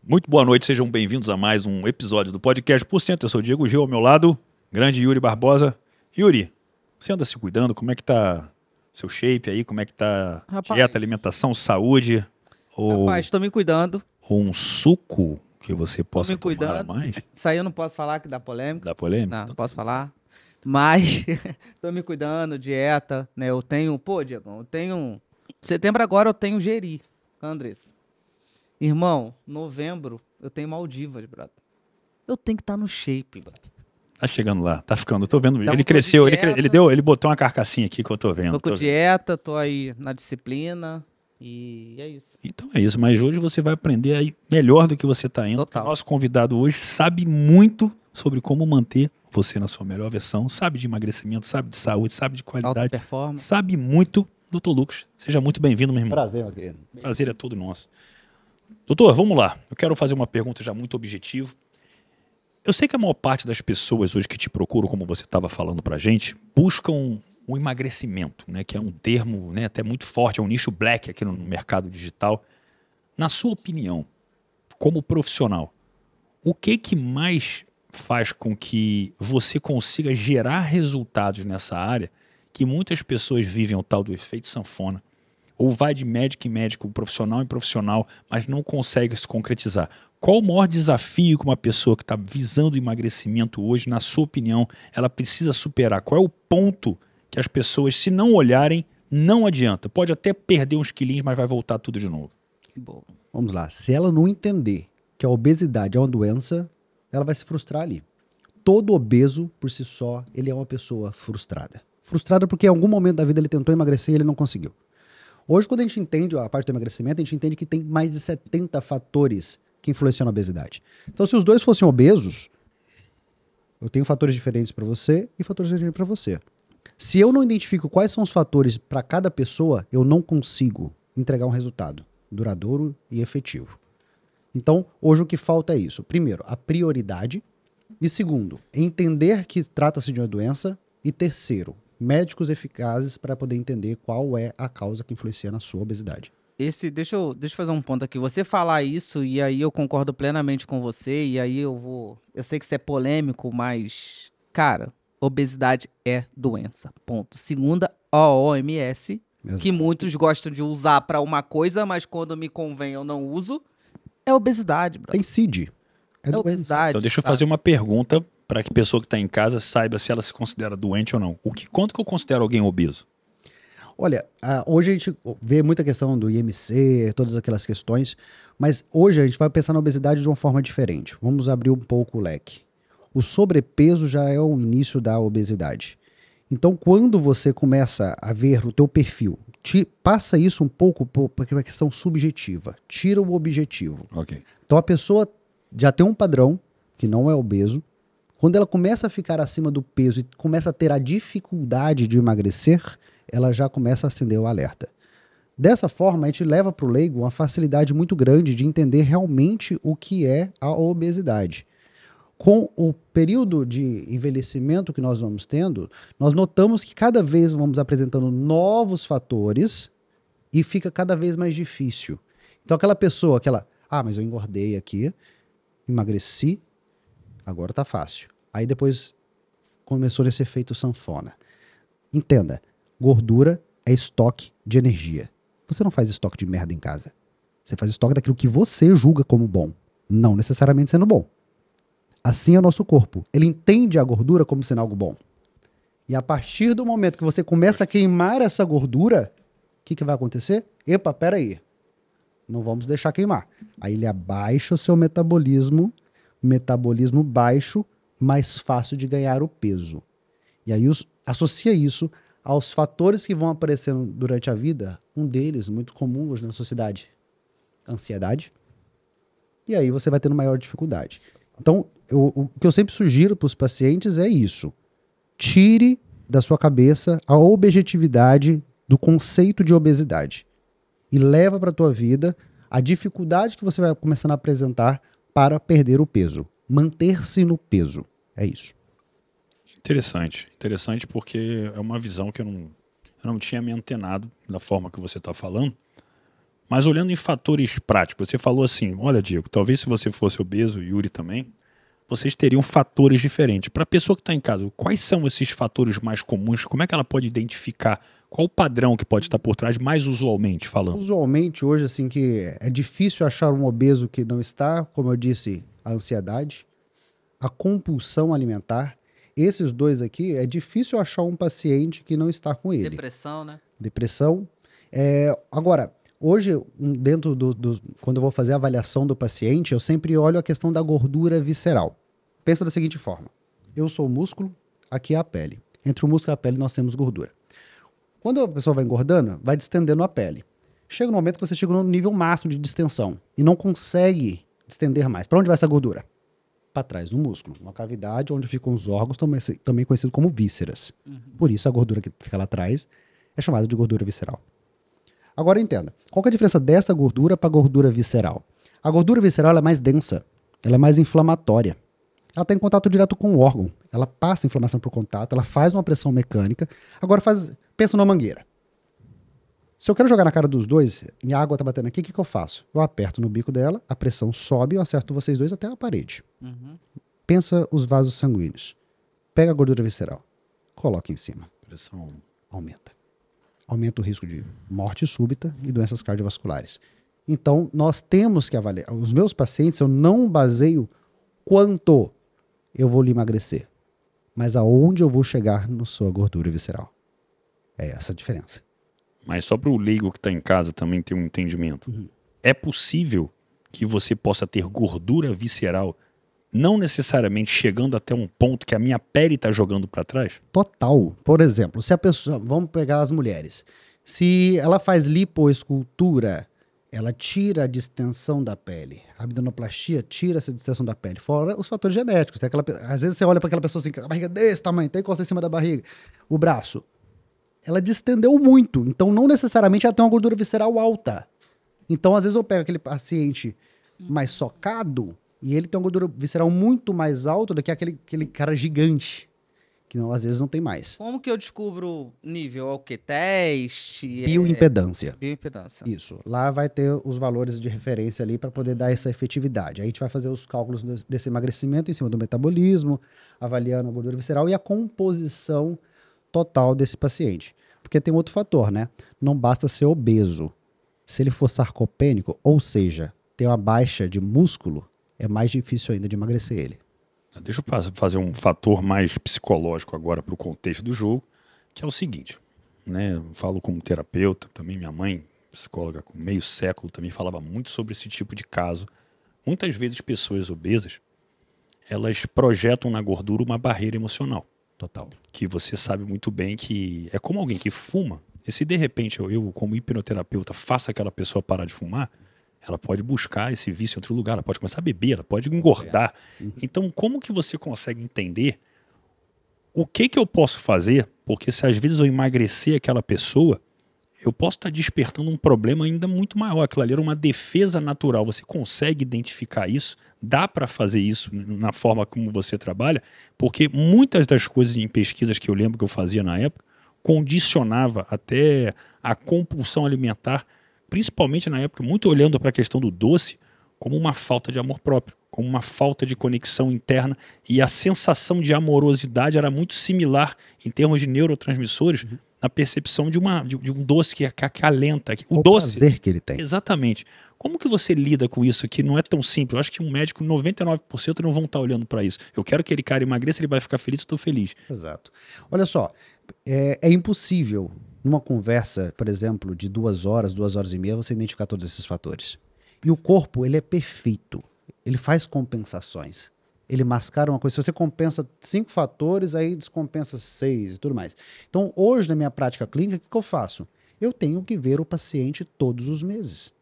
Muito boa noite, sejam bem-vindos a mais um episódio do Podcast Por Cento. Eu sou o Diego Gil, ao meu lado, grande Yuri Barbosa. Yuri, você anda se cuidando? Como é que tá seu shape aí? Como é que tá dieta, alimentação, saúde? Rapaz, tô me cuidando, Ou um suco que você tô possa me tomar a cuidando. mais? Isso aí eu não posso falar que dá polêmica. Da polêmica? Não, Então, posso falar. Mas tô me cuidando, dieta, né? Eu tenho, pô, Diego, eu tenho. Setembro agora eu tenho Geri, Andrés. Irmão, novembro eu tenho Maldivas, brother. Eu tenho que estar no shape, brother. tá chegando lá, tá ficando. Eu tô vendo, Então, ele tô de cresceu, dieta. ele botou uma carcassinha aqui que eu tô vendo. Tô com Tô vendo. dieta, tô aí na disciplina e é isso. Então é isso, mas hoje você vai aprender aí melhor do que você está indo. Total. O nosso convidado hoje sabe muito sobre como manter você na sua melhor versão, sabe de emagrecimento, sabe de saúde, sabe de Alta qualidade, performance. sabe muito. Doutor Lucas, seja muito bem-vindo, meu irmão. Prazer, meu querido. Prazer é todo nosso. Doutor, vamos lá. Eu quero fazer uma pergunta já muito objetiva. Eu sei que a maior parte das pessoas hoje que te procuram, como você estava falando pra gente, buscam o emagrecimento, né, que é um termo, né, até muito forte, é um nicho black aqui no mercado digital. Na sua opinião, como profissional, o que mais faz com que você consiga gerar resultados nessa área que muitas pessoas vivem o tal do efeito sanfona, ou vai de médico em médico, profissional em profissional, mas não consegue se concretizar? Qual o maior desafio que uma pessoa que está visando emagrecimento hoje, na sua opinião, ela precisa superar? Qual é o ponto que as pessoas, se não olharem, não adianta? Pode até perder uns quilinhos, mas vai voltar tudo de novo. Bom, Vamos lá. Se ela não entender que a obesidade é uma doença, ela vai se frustrar ali. Todo obeso, por si só, ele é uma pessoa frustrada. Frustrada porque em algum momento da vida ele tentou emagrecer e ele não conseguiu. Hoje, quando a gente entende a parte do emagrecimento, a gente entende que tem mais de 70 fatores que influenciam na obesidade. Então, se os dois fossem obesos, eu tenho fatores diferentes para você e fatores diferentes para você. Se eu não identifico quais são os fatores para cada pessoa, eu não consigo entregar um resultado duradouro e efetivo. Então, hoje o que falta é isso. Primeiro, a prioridade. E segundo, entender que trata-se de uma doença. E terceiro, médicos eficazes para poder entender qual é a causa que influencia na sua obesidade. deixa eu fazer um ponto aqui. Você falar isso, e aí eu concordo plenamente com você, e aí eu sei que isso é polêmico, mas, cara, obesidade é doença. Ponto. Segundo a OMS, Exato. que muitos gostam de usar pra uma coisa, mas quando me convém eu não uso, é obesidade, brother. Tem CID. É É doença. obesidade. Então deixa eu sabe? fazer uma pergunta para que a pessoa que está em casa saiba se ela se considera doente ou não. Quanto que eu considero alguém obeso? Olha, hoje a gente vê muita questão do IMC, todas aquelas questões, mas hoje a gente vai pensar na obesidade de uma forma diferente. Vamos abrir um pouco o leque. O sobrepeso já é o início da obesidade. Então, quando você começa a ver o teu perfil, passa isso um pouco para uma questão subjetiva, tira o objetivo. Ok. Então, a pessoa já tem um padrão, que não é obeso. Quando ela começa a ficar acima do peso e começa a ter a dificuldade de emagrecer, ela já começa a acender o alerta. Dessa forma, a gente leva para o leigo uma facilidade muito grande de entender realmente o que é a obesidade. Com o período de envelhecimento que nós vamos tendo, nós notamos que cada vez vamos apresentando novos fatores e fica cada vez mais difícil. Então aquela pessoa, mas eu engordei aqui, emagreci, agora tá fácil. Aí depois começou nesse efeito sanfona. Entenda, gordura é estoque de energia. Você não faz estoque de merda em casa. Você faz estoque daquilo que você julga como bom, não necessariamente sendo bom. Assim é o nosso corpo. Ele entende a gordura como sendo algo bom. E a partir do momento que você começa a queimar essa gordura, o que vai acontecer? Epa, peraí. Não vamos deixar queimar. Aí ele abaixa o seu metabolismo baixo, mais fácil de ganhar o peso. E aí associa isso aos fatores que vão aparecendo durante a vida. Um deles, muito comum hoje na sociedade, ansiedade. E aí você vai tendo maior dificuldade. Então, o que eu sempre sugiro para os pacientes é isso. Tire da sua cabeça a objetividade do conceito de obesidade e leva para a tua vida a dificuldade que você vai começando a apresentar para perder o peso. Manter-se no peso. É isso. Interessante. Interessante porque é uma visão que eu não tinha me antenado da forma que você está falando. Mas olhando em fatores práticos, você falou assim, olha, Diego, talvez se você fosse obeso, Yuri também, vocês teriam fatores diferentes. Para a pessoa que está em casa, quais são esses fatores mais comuns? Como é que ela pode identificar? Qual o padrão que pode estar por trás, mais usualmente falando? Usualmente, hoje, assim, que é difícil achar um obeso que não está, como eu disse, a ansiedade, a compulsão alimentar. Esses dois aqui, é difícil achar um paciente que não está com ele. Depressão, né? Depressão. Agora, hoje, quando eu vou fazer a avaliação do paciente, eu sempre olho a questão da gordura visceral. Pensa da seguinte forma. Eu sou o músculo, aqui é a pele. Entre o músculo e a pele nós temos gordura. Quando a pessoa vai engordando, vai distendendo a pele. Chega no momento que você chega no nível máximo de distensão e não consegue distender mais. Para onde vai essa gordura? Para trás do músculo. Uma cavidade onde ficam os órgãos, também conhecido como vísceras. Por isso a gordura que fica lá atrás é chamada de gordura visceral. Agora entenda, qual que é a diferença dessa gordura para a gordura visceral? A gordura visceral ela é mais densa, ela é mais inflamatória. Ela está em contato direto com o órgão, ela passa a inflamação por contato, ela faz uma pressão mecânica. Agora pensa numa mangueira. Se eu quero jogar na cara dos dois, e a água está batendo aqui, o que eu faço? Eu aperto no bico dela, a pressão sobe, eu acerto vocês dois até a parede. Pensa os vasos sanguíneos. Pega a gordura visceral, coloca em cima. Pressão. Aumenta o risco de morte súbita e doenças cardiovasculares. Então, nós temos que avaliar. Os meus pacientes, eu não baseio quanto eu vou lhe emagrecer, mas aonde eu vou chegar na sua gordura visceral. É essa a diferença. Mas só para o leigo que está em casa também ter um entendimento. É possível que você possa ter gordura visceral, não necessariamente chegando até um ponto que a minha pele está jogando para trás? Total. Por exemplo, se a pessoa... Vamos pegar as mulheres. Se ela faz lipoescultura, ela tira a distensão da pele. A abdominoplastia tira essa distensão da pele. Fora os fatores genéticos. Às vezes você olha para aquela pessoa assim, a barriga desse tamanho, tem encosta em cima da barriga. O braço. Ela distendeu muito. Então, não necessariamente ela tem uma gordura visceral alta. Então, às vezes eu pego aquele paciente mais socado e ele tem uma gordura visceral muito mais alta do que aquele cara gigante. Que não, às vezes não tem mais. Como que eu descubro nível? É o quê? Teste? Bioimpedância. Bioimpedância. Isso. Lá vai ter os valores de referência ali para poder dar essa efetividade. Aí a gente vai fazer os cálculos desse emagrecimento em cima do metabolismo, avaliando a gordura visceral e a composição total desse paciente. Porque tem outro fator, né? Não basta ser obeso. Se ele for sarcopênico, ou seja, ter uma baixa de músculo, é mais difícil ainda de emagrecer ele. Deixa eu fazer um fator mais psicológico agora para o contexto do jogo, que é o seguinte, né? Eu falo como terapeuta, também minha mãe, psicóloga com meio século, também falava muito sobre esse tipo de caso. Muitas vezes pessoas obesas, elas projetam na gordura uma barreira emocional. Total. Que você sabe muito bem que é como alguém que fuma, e se de repente eu como hipnoterapeuta, faço aquela pessoa parar de fumar, ela pode buscar esse vício em outro lugar, ela pode começar a beber, ela pode engordar. Então, como que você consegue entender o que eu posso fazer? Porque se às vezes eu emagrecer aquela pessoa, eu posso estar despertando um problema ainda muito maior. Aquilo ali era uma defesa natural. Você consegue identificar isso? Dá para fazer isso na forma como você trabalha? Porque muitas das coisas em pesquisas que eu lembro que eu fazia na época condicionava até a compulsão alimentar, principalmente na época, muito olhando para a questão do doce como uma falta de amor próprio, como uma falta de conexão interna, e a sensação de amorosidade era muito similar em termos de neurotransmissores na percepção de um doce que acalenta. O doce, prazer que ele tem. Exatamente. Como que você lida com isso que não é tão simples? Eu acho que um médico, 99% não vão estar olhando para isso. Eu quero que aquele cara emagreça, ele vai ficar feliz, eu estou feliz. Exato. Olha só, é impossível numa conversa, por exemplo, de 2 horas, 2 horas e meia, você identificar todos esses fatores. E o corpo, ele é perfeito. Ele faz compensações. Ele mascara uma coisa. Se você compensa 5 fatores, aí descompensa 6 e tudo mais. Então, hoje, na minha prática clínica, o que eu faço? Eu tenho que ver o paciente todos os meses.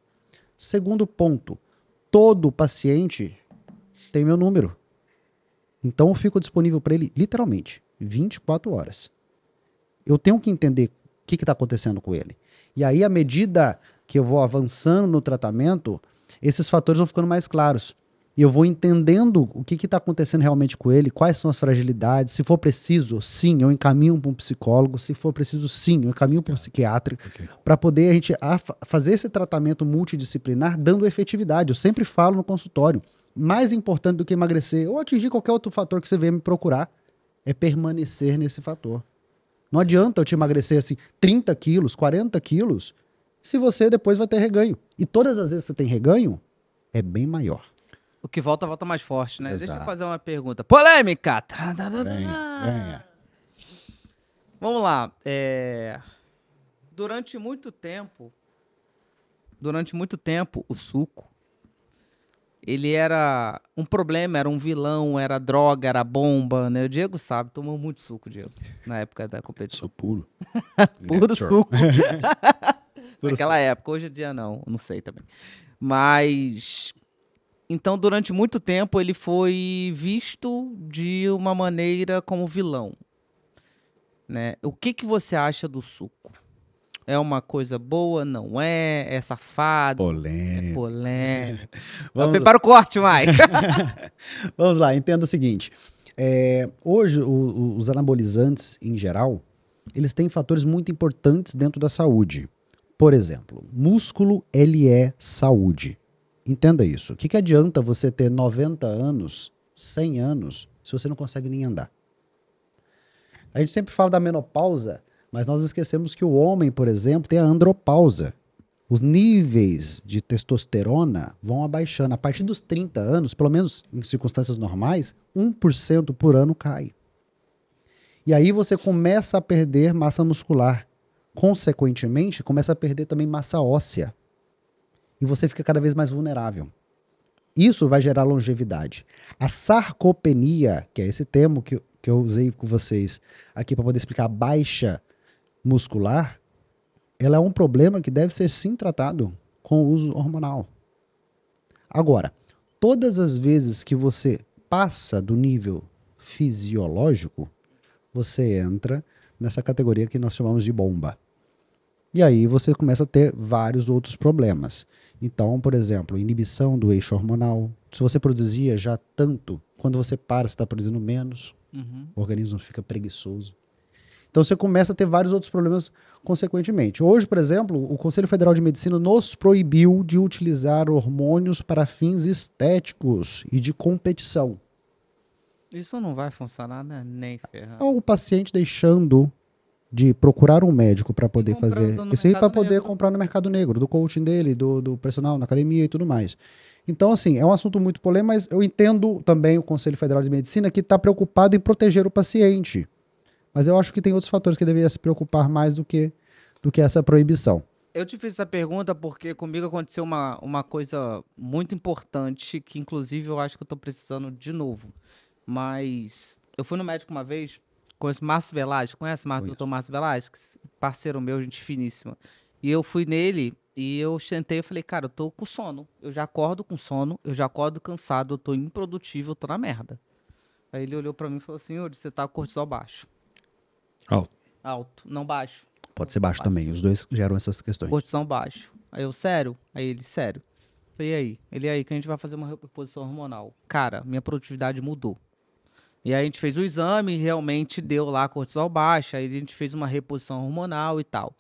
Segundo ponto, todo paciente tem meu número. Então, eu fico disponível para ele, literalmente, 24 horas. Eu tenho que entender o que está acontecendo com ele. E aí, à medida que eu vou avançando no tratamento, esses fatores vão ficando mais claros. E eu vou entendendo o que está acontecendo realmente com ele, quais são as fragilidades. Se for preciso, sim, eu encaminho para um psicólogo. Se for preciso, sim, eu encaminho para um psiquiatra. Ok. Para poder a gente fazer esse tratamento multidisciplinar dando efetividade. Eu sempre falo no consultório, mais importante do que emagrecer ou atingir qualquer outro fator que você venha me procurar é permanecer nesse fator. Não adianta eu te emagrecer assim 30 quilos, 40 quilos, se você depois vai ter reganho. E todas as vezes que você tem reganho, é bem maior. O que volta, volta mais forte, né? Deixa eu Exato. fazer uma pergunta. Polêmica! Venha. Vamos lá. Durante muito tempo, o suco, ele era um problema, era um vilão, era droga, era bomba, né? O Diego sabe, tomou muito suco, Diego, na época da competição. Sou puro. Puro Sure. suco. Puro Naquela época, hoje em dia não sei também. Mas, então, durante muito tempo, ele foi visto de uma maneira como vilão, né? O que você acha do suco? É uma coisa boa? Não é? É safado? É Polêmica. polêmico? Vamos- Prepara o corte, Mike. Vamos lá, entenda o seguinte. Hoje, os anabolizantes, em geral, eles têm fatores muito importantes dentro da saúde. Por exemplo, músculo, ele é saúde. Entenda isso. O que adianta você ter 90 anos, 100 anos, se você não consegue nem andar? A gente sempre fala da menopausa, mas nós esquecemos que o homem, por exemplo, tem a andropausa. Os níveis de testosterona vão abaixando. A partir dos 30 anos, pelo menos em circunstâncias normais, 1% por ano cai. E aí você começa a perder massa muscular. Consequentemente, começa a perder também massa óssea. E você fica cada vez mais vulnerável. Isso vai gerar longevidade. A sarcopenia, que é esse termo que eu usei com vocês aqui para poder explicar, baixa muscular, ela é um problema que deve ser sim tratado com o uso hormonal. Agora, todas as vezes que você passa do nível fisiológico, você entra nessa categoria que nós chamamos de bomba. E aí você começa a ter vários outros problemas. Então, por exemplo, inibição do eixo hormonal. Se você produzia já tanto, quando você para, você está produzindo menos, o organismo fica preguiçoso. Então você começa a ter vários outros problemas consequentemente. Hoje, por exemplo, o Conselho Federal de Medicina nos proibiu de utilizar hormônios para fins estéticos e de competição. Isso não vai funcionar, né? Nem ferrando. O paciente deixando de procurar um médico para poder Comprando fazer no isso aí, para mercado poder negro. comprar no mercado negro, do coaching dele, do personal na academia e tudo mais. Então, assim, é um assunto muito polêmico, mas eu entendo também o Conselho Federal de Medicina que está preocupado em proteger o paciente. Mas eu acho que tem outros fatores que deveria se preocupar mais do que essa proibição. Eu te fiz essa pergunta porque comigo aconteceu uma coisa muito importante que, inclusive, eu acho que eu tô precisando de novo. Mas eu fui no médico uma vez, conheço Márcio Velasquez, conhece o doutor Márcio Velasquez? Parceiro meu, gente finíssima. E eu fui nele e eu sentei e falei, cara, eu tô com sono. Eu já acordo com sono, eu já acordo cansado, eu tô improdutível, eu tô na merda. Aí ele olhou pra mim e falou assim, Yuri, você tá com cortisol baixo. Alto, não baixo. Pode ser baixo também, os dois geram essas questões. Cortisol baixo. Aí eu, sério? Aí ele, sério. Falei, e aí? Ele, aí, que a gente vai fazer uma reposição hormonal. Cara, minha produtividade mudou. E aí a gente fez o exame, realmente deu lá cortisol baixo, aí a gente fez uma reposição hormonal e tal.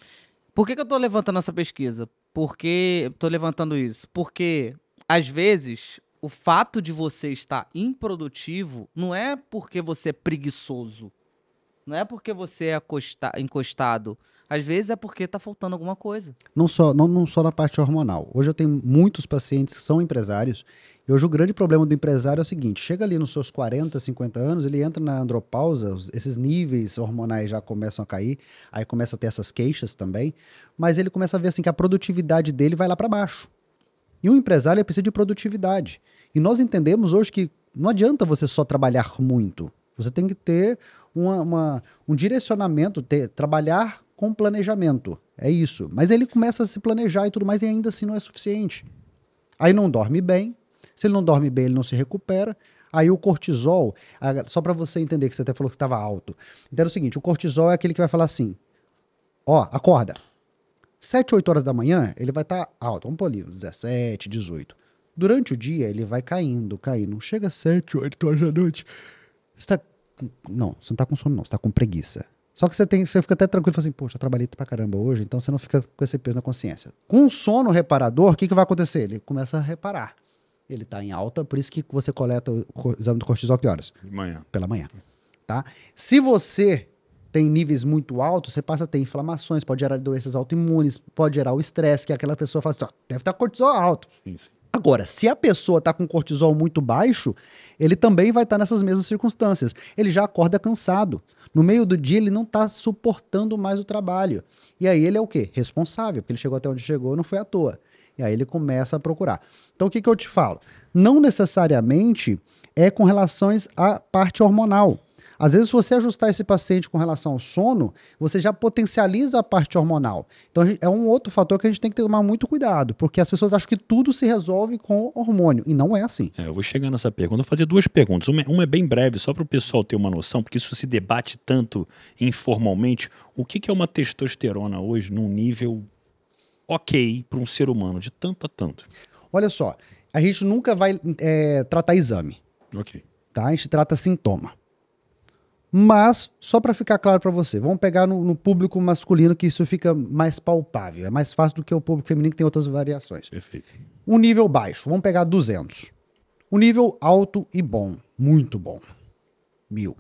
Por que eu tô levantando essa pesquisa? Porque tô levantando isso? Porque, às vezes, o fato de você estar improdutivo não é porque você é preguiçoso. Não é porque você é encostado. Às vezes é porque tá faltando alguma coisa. Não só na parte hormonal. Hoje eu tenho muitos pacientes que são empresários. E hoje o grande problema do empresário é o seguinte: chega ali nos seus 40, 50 anos, ele entra na andropausa, esses níveis hormonais já começam a cair, aí começa a ter essas queixas também, mas ele começa a ver assim que a produtividade dele vai lá para baixo. E um empresário ele precisa de produtividade. E nós entendemos hoje que não adianta você só trabalhar muito. Você tem que ter um direcionamento, trabalhar com planejamento. É isso. Mas ele começa a se planejar e tudo mais, e ainda assim não é suficiente. Aí não dorme bem. Se ele não dorme bem, ele não se recupera. Aí o cortisol, só para você entender que você até falou que estava alto. Então é o seguinte, o cortisol é aquele que vai falar assim, ó, acorda. 7, 8 horas da manhã, ele vai estar alto. Vamos pôr ali, 17, 18. Durante o dia, ele vai caindo, caindo. Chega às 7, 8 horas da noite. Não, você não tá com sono, não. Você tá com preguiça. Só que você fica até tranquilo e fala assim, poxa, eu trabalhei pra caramba hoje, então você não fica com esse peso na consciência. Com o sono reparador, o que vai acontecer? Ele começa a reparar. Ele tá em alta, por isso que você coleta o exame do cortisol que horas? De manhã. Pela manhã. Tá? Se você tem níveis muito altos, você passa a ter inflamações, pode gerar doenças autoimunes, pode gerar o estresse, que aquela pessoa fala assim, ó, deve estar cortisol alto. Sim, sim. Agora, se a pessoa está com cortisol muito baixo, ele também vai estar nessas mesmas circunstâncias. Ele já acorda cansado. No meio do dia, ele não está suportando mais o trabalho. E aí ele é o quê? Responsável, porque ele chegou até onde chegou, não foi à toa. E aí ele começa a procurar. Então, o que eu te falo? Não necessariamente é com relações à parte hormonal. Às vezes, se você ajustar esse paciente com relação ao sono, você já potencializa a parte hormonal. Então, é um outro fator que a gente tem que tomar muito cuidado, porque as pessoas acham que tudo se resolve com hormônio, e não é assim. Eu vou chegar nessa pergunta. Eu vou fazer duas perguntas. Uma é bem breve, só para o pessoal ter uma noção, porque isso se debate tanto informalmente. O que é uma testosterona hoje num nível ok para um ser humano, de tanto a tanto? Olha só, a gente nunca vai tratar exame, Ok. tá? A gente trata sintoma. Mas, só para ficar claro para você, vamos pegar no público masculino que isso fica mais palpável. É mais fácil do que o público feminino que tem outras variações. Perfeito. Um nível baixo, vamos pegar 200. Um nível alto e bom, muito bom, 1000.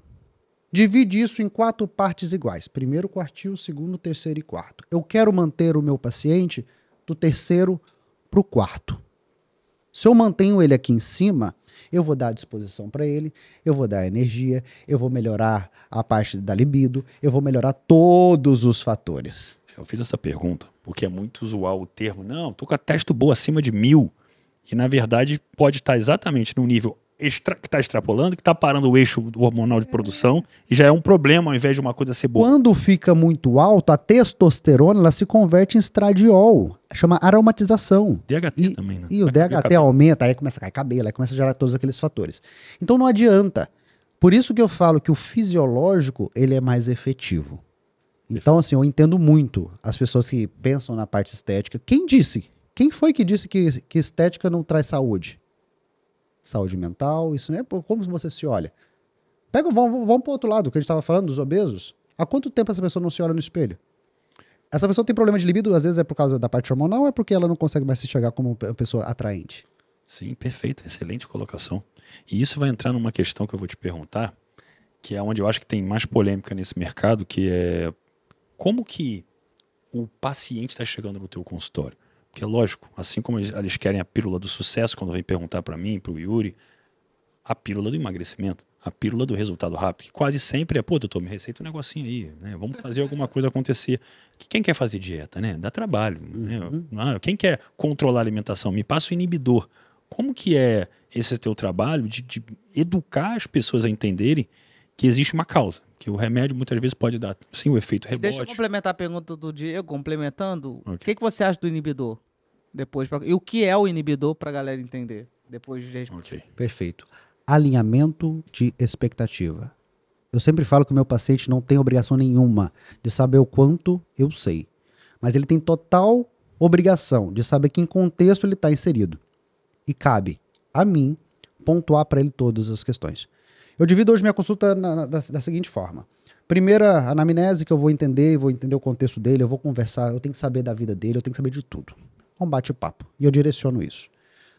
Divide isso em 4 partes iguais. Primeiro quartil, segundo, terceiro e quarto. Eu quero manter o meu paciente do terceiro para o quarto. Se eu mantenho ele aqui em cima, eu vou dar a disposição para ele, eu vou dar energia, eu vou melhorar a parte da libido, eu vou melhorar todos os fatores. Eu fiz essa pergunta porque é muito usual o termo, não, tô com a testo boa acima de 1000. E na verdade pode estar exatamente no nível que está extrapolando, que está parando o eixo do hormonal de produção, e já é um problema ao invés de uma coisa ser boa. Quando fica muito alto, a testosterona ela se converte em estradiol, chama aromatização. DHT também, né? E o DHT aumenta, aí começa a cair cabelo, aí começa a gerar todos aqueles fatores. Então não adianta. Por isso que eu falo que o fisiológico ele é mais efetivo. Então assim, eu entendo muito as pessoas que pensam na parte estética. Quem disse? Quem foi que disse que estética não traz saúde? Saúde mental, isso não é como você se olha. Vamos para o outro lado, que a gente estava falando dos obesos. Há quanto tempo essa pessoa não se olha no espelho? Essa pessoa tem problema de libido, às vezes é por causa da parte hormonal ou é porque ela não consegue mais se enxergar como uma pessoa atraente? Sim, perfeito, excelente colocação. E isso vai entrar numa questão que eu vou te perguntar, que é onde eu acho que tem mais polêmica nesse mercado, que é como que o paciente está chegando no teu consultório? Porque, lógico, assim como eles querem a pílula do sucesso, quando vem perguntar para mim, para o Yuri, a pílula do emagrecimento, a pílula do resultado rápido, que quase sempre é, pô, doutor, me receita um negocinho aí, né? Vamos fazer alguma coisa acontecer. Quem quer fazer dieta, né? Dá trabalho. Né? Quem quer controlar a alimentação? Me passa o inibidor. Como que é esse teu trabalho de educar as pessoas a entenderem que existe uma causa? Que o remédio muitas vezes pode dar, sim, o efeito rebote. Deixa eu complementar a pergunta do Diego, complementando. O que você acha do inibidor? E o que é o inibidor para a galera entender? Depois de Ok. Perfeito. Alinhamento de expectativa. Eu sempre falo que o meu paciente não tem obrigação nenhuma de saber o quanto eu sei. Mas ele tem total obrigação de saber que em contexto ele está inserido. E cabe a mim pontuar para ele todas as questões. Eu divido hoje minha consulta da seguinte forma. Primeira anamnese que eu vou entender o contexto dele, eu vou conversar, eu tenho que saber da vida dele, eu tenho que saber de tudo. Um bate-papo. E eu direciono isso.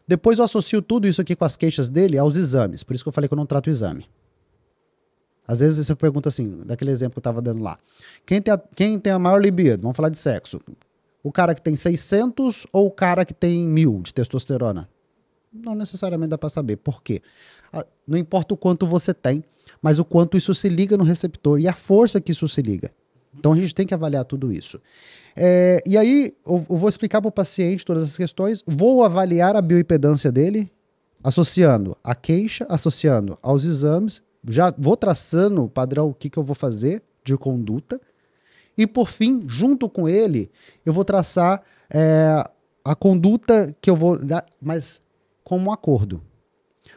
Depois eu associo tudo isso aqui com as queixas dele aos exames. Por isso que eu falei que eu não trato o exame. Às vezes você pergunta assim, daquele exemplo que eu estava dando lá. Quem tem a maior libido? Vamos falar de sexo. O cara que tem 600 ou o cara que tem 1000 de testosterona? Não necessariamente dá para saber. Por quê? Não importa o quanto você tem, mas o quanto isso se liga no receptor e a força que isso se liga. Então a gente tem que avaliar tudo isso. E aí eu vou explicar para o paciente todas as questões, vou avaliar a bioimpedância dele, associando a queixa, associando aos exames, já vou traçando o padrão, o que eu vou fazer de conduta, e por fim, junto com ele, eu vou traçar a conduta que eu vou dar, mas como um acordo.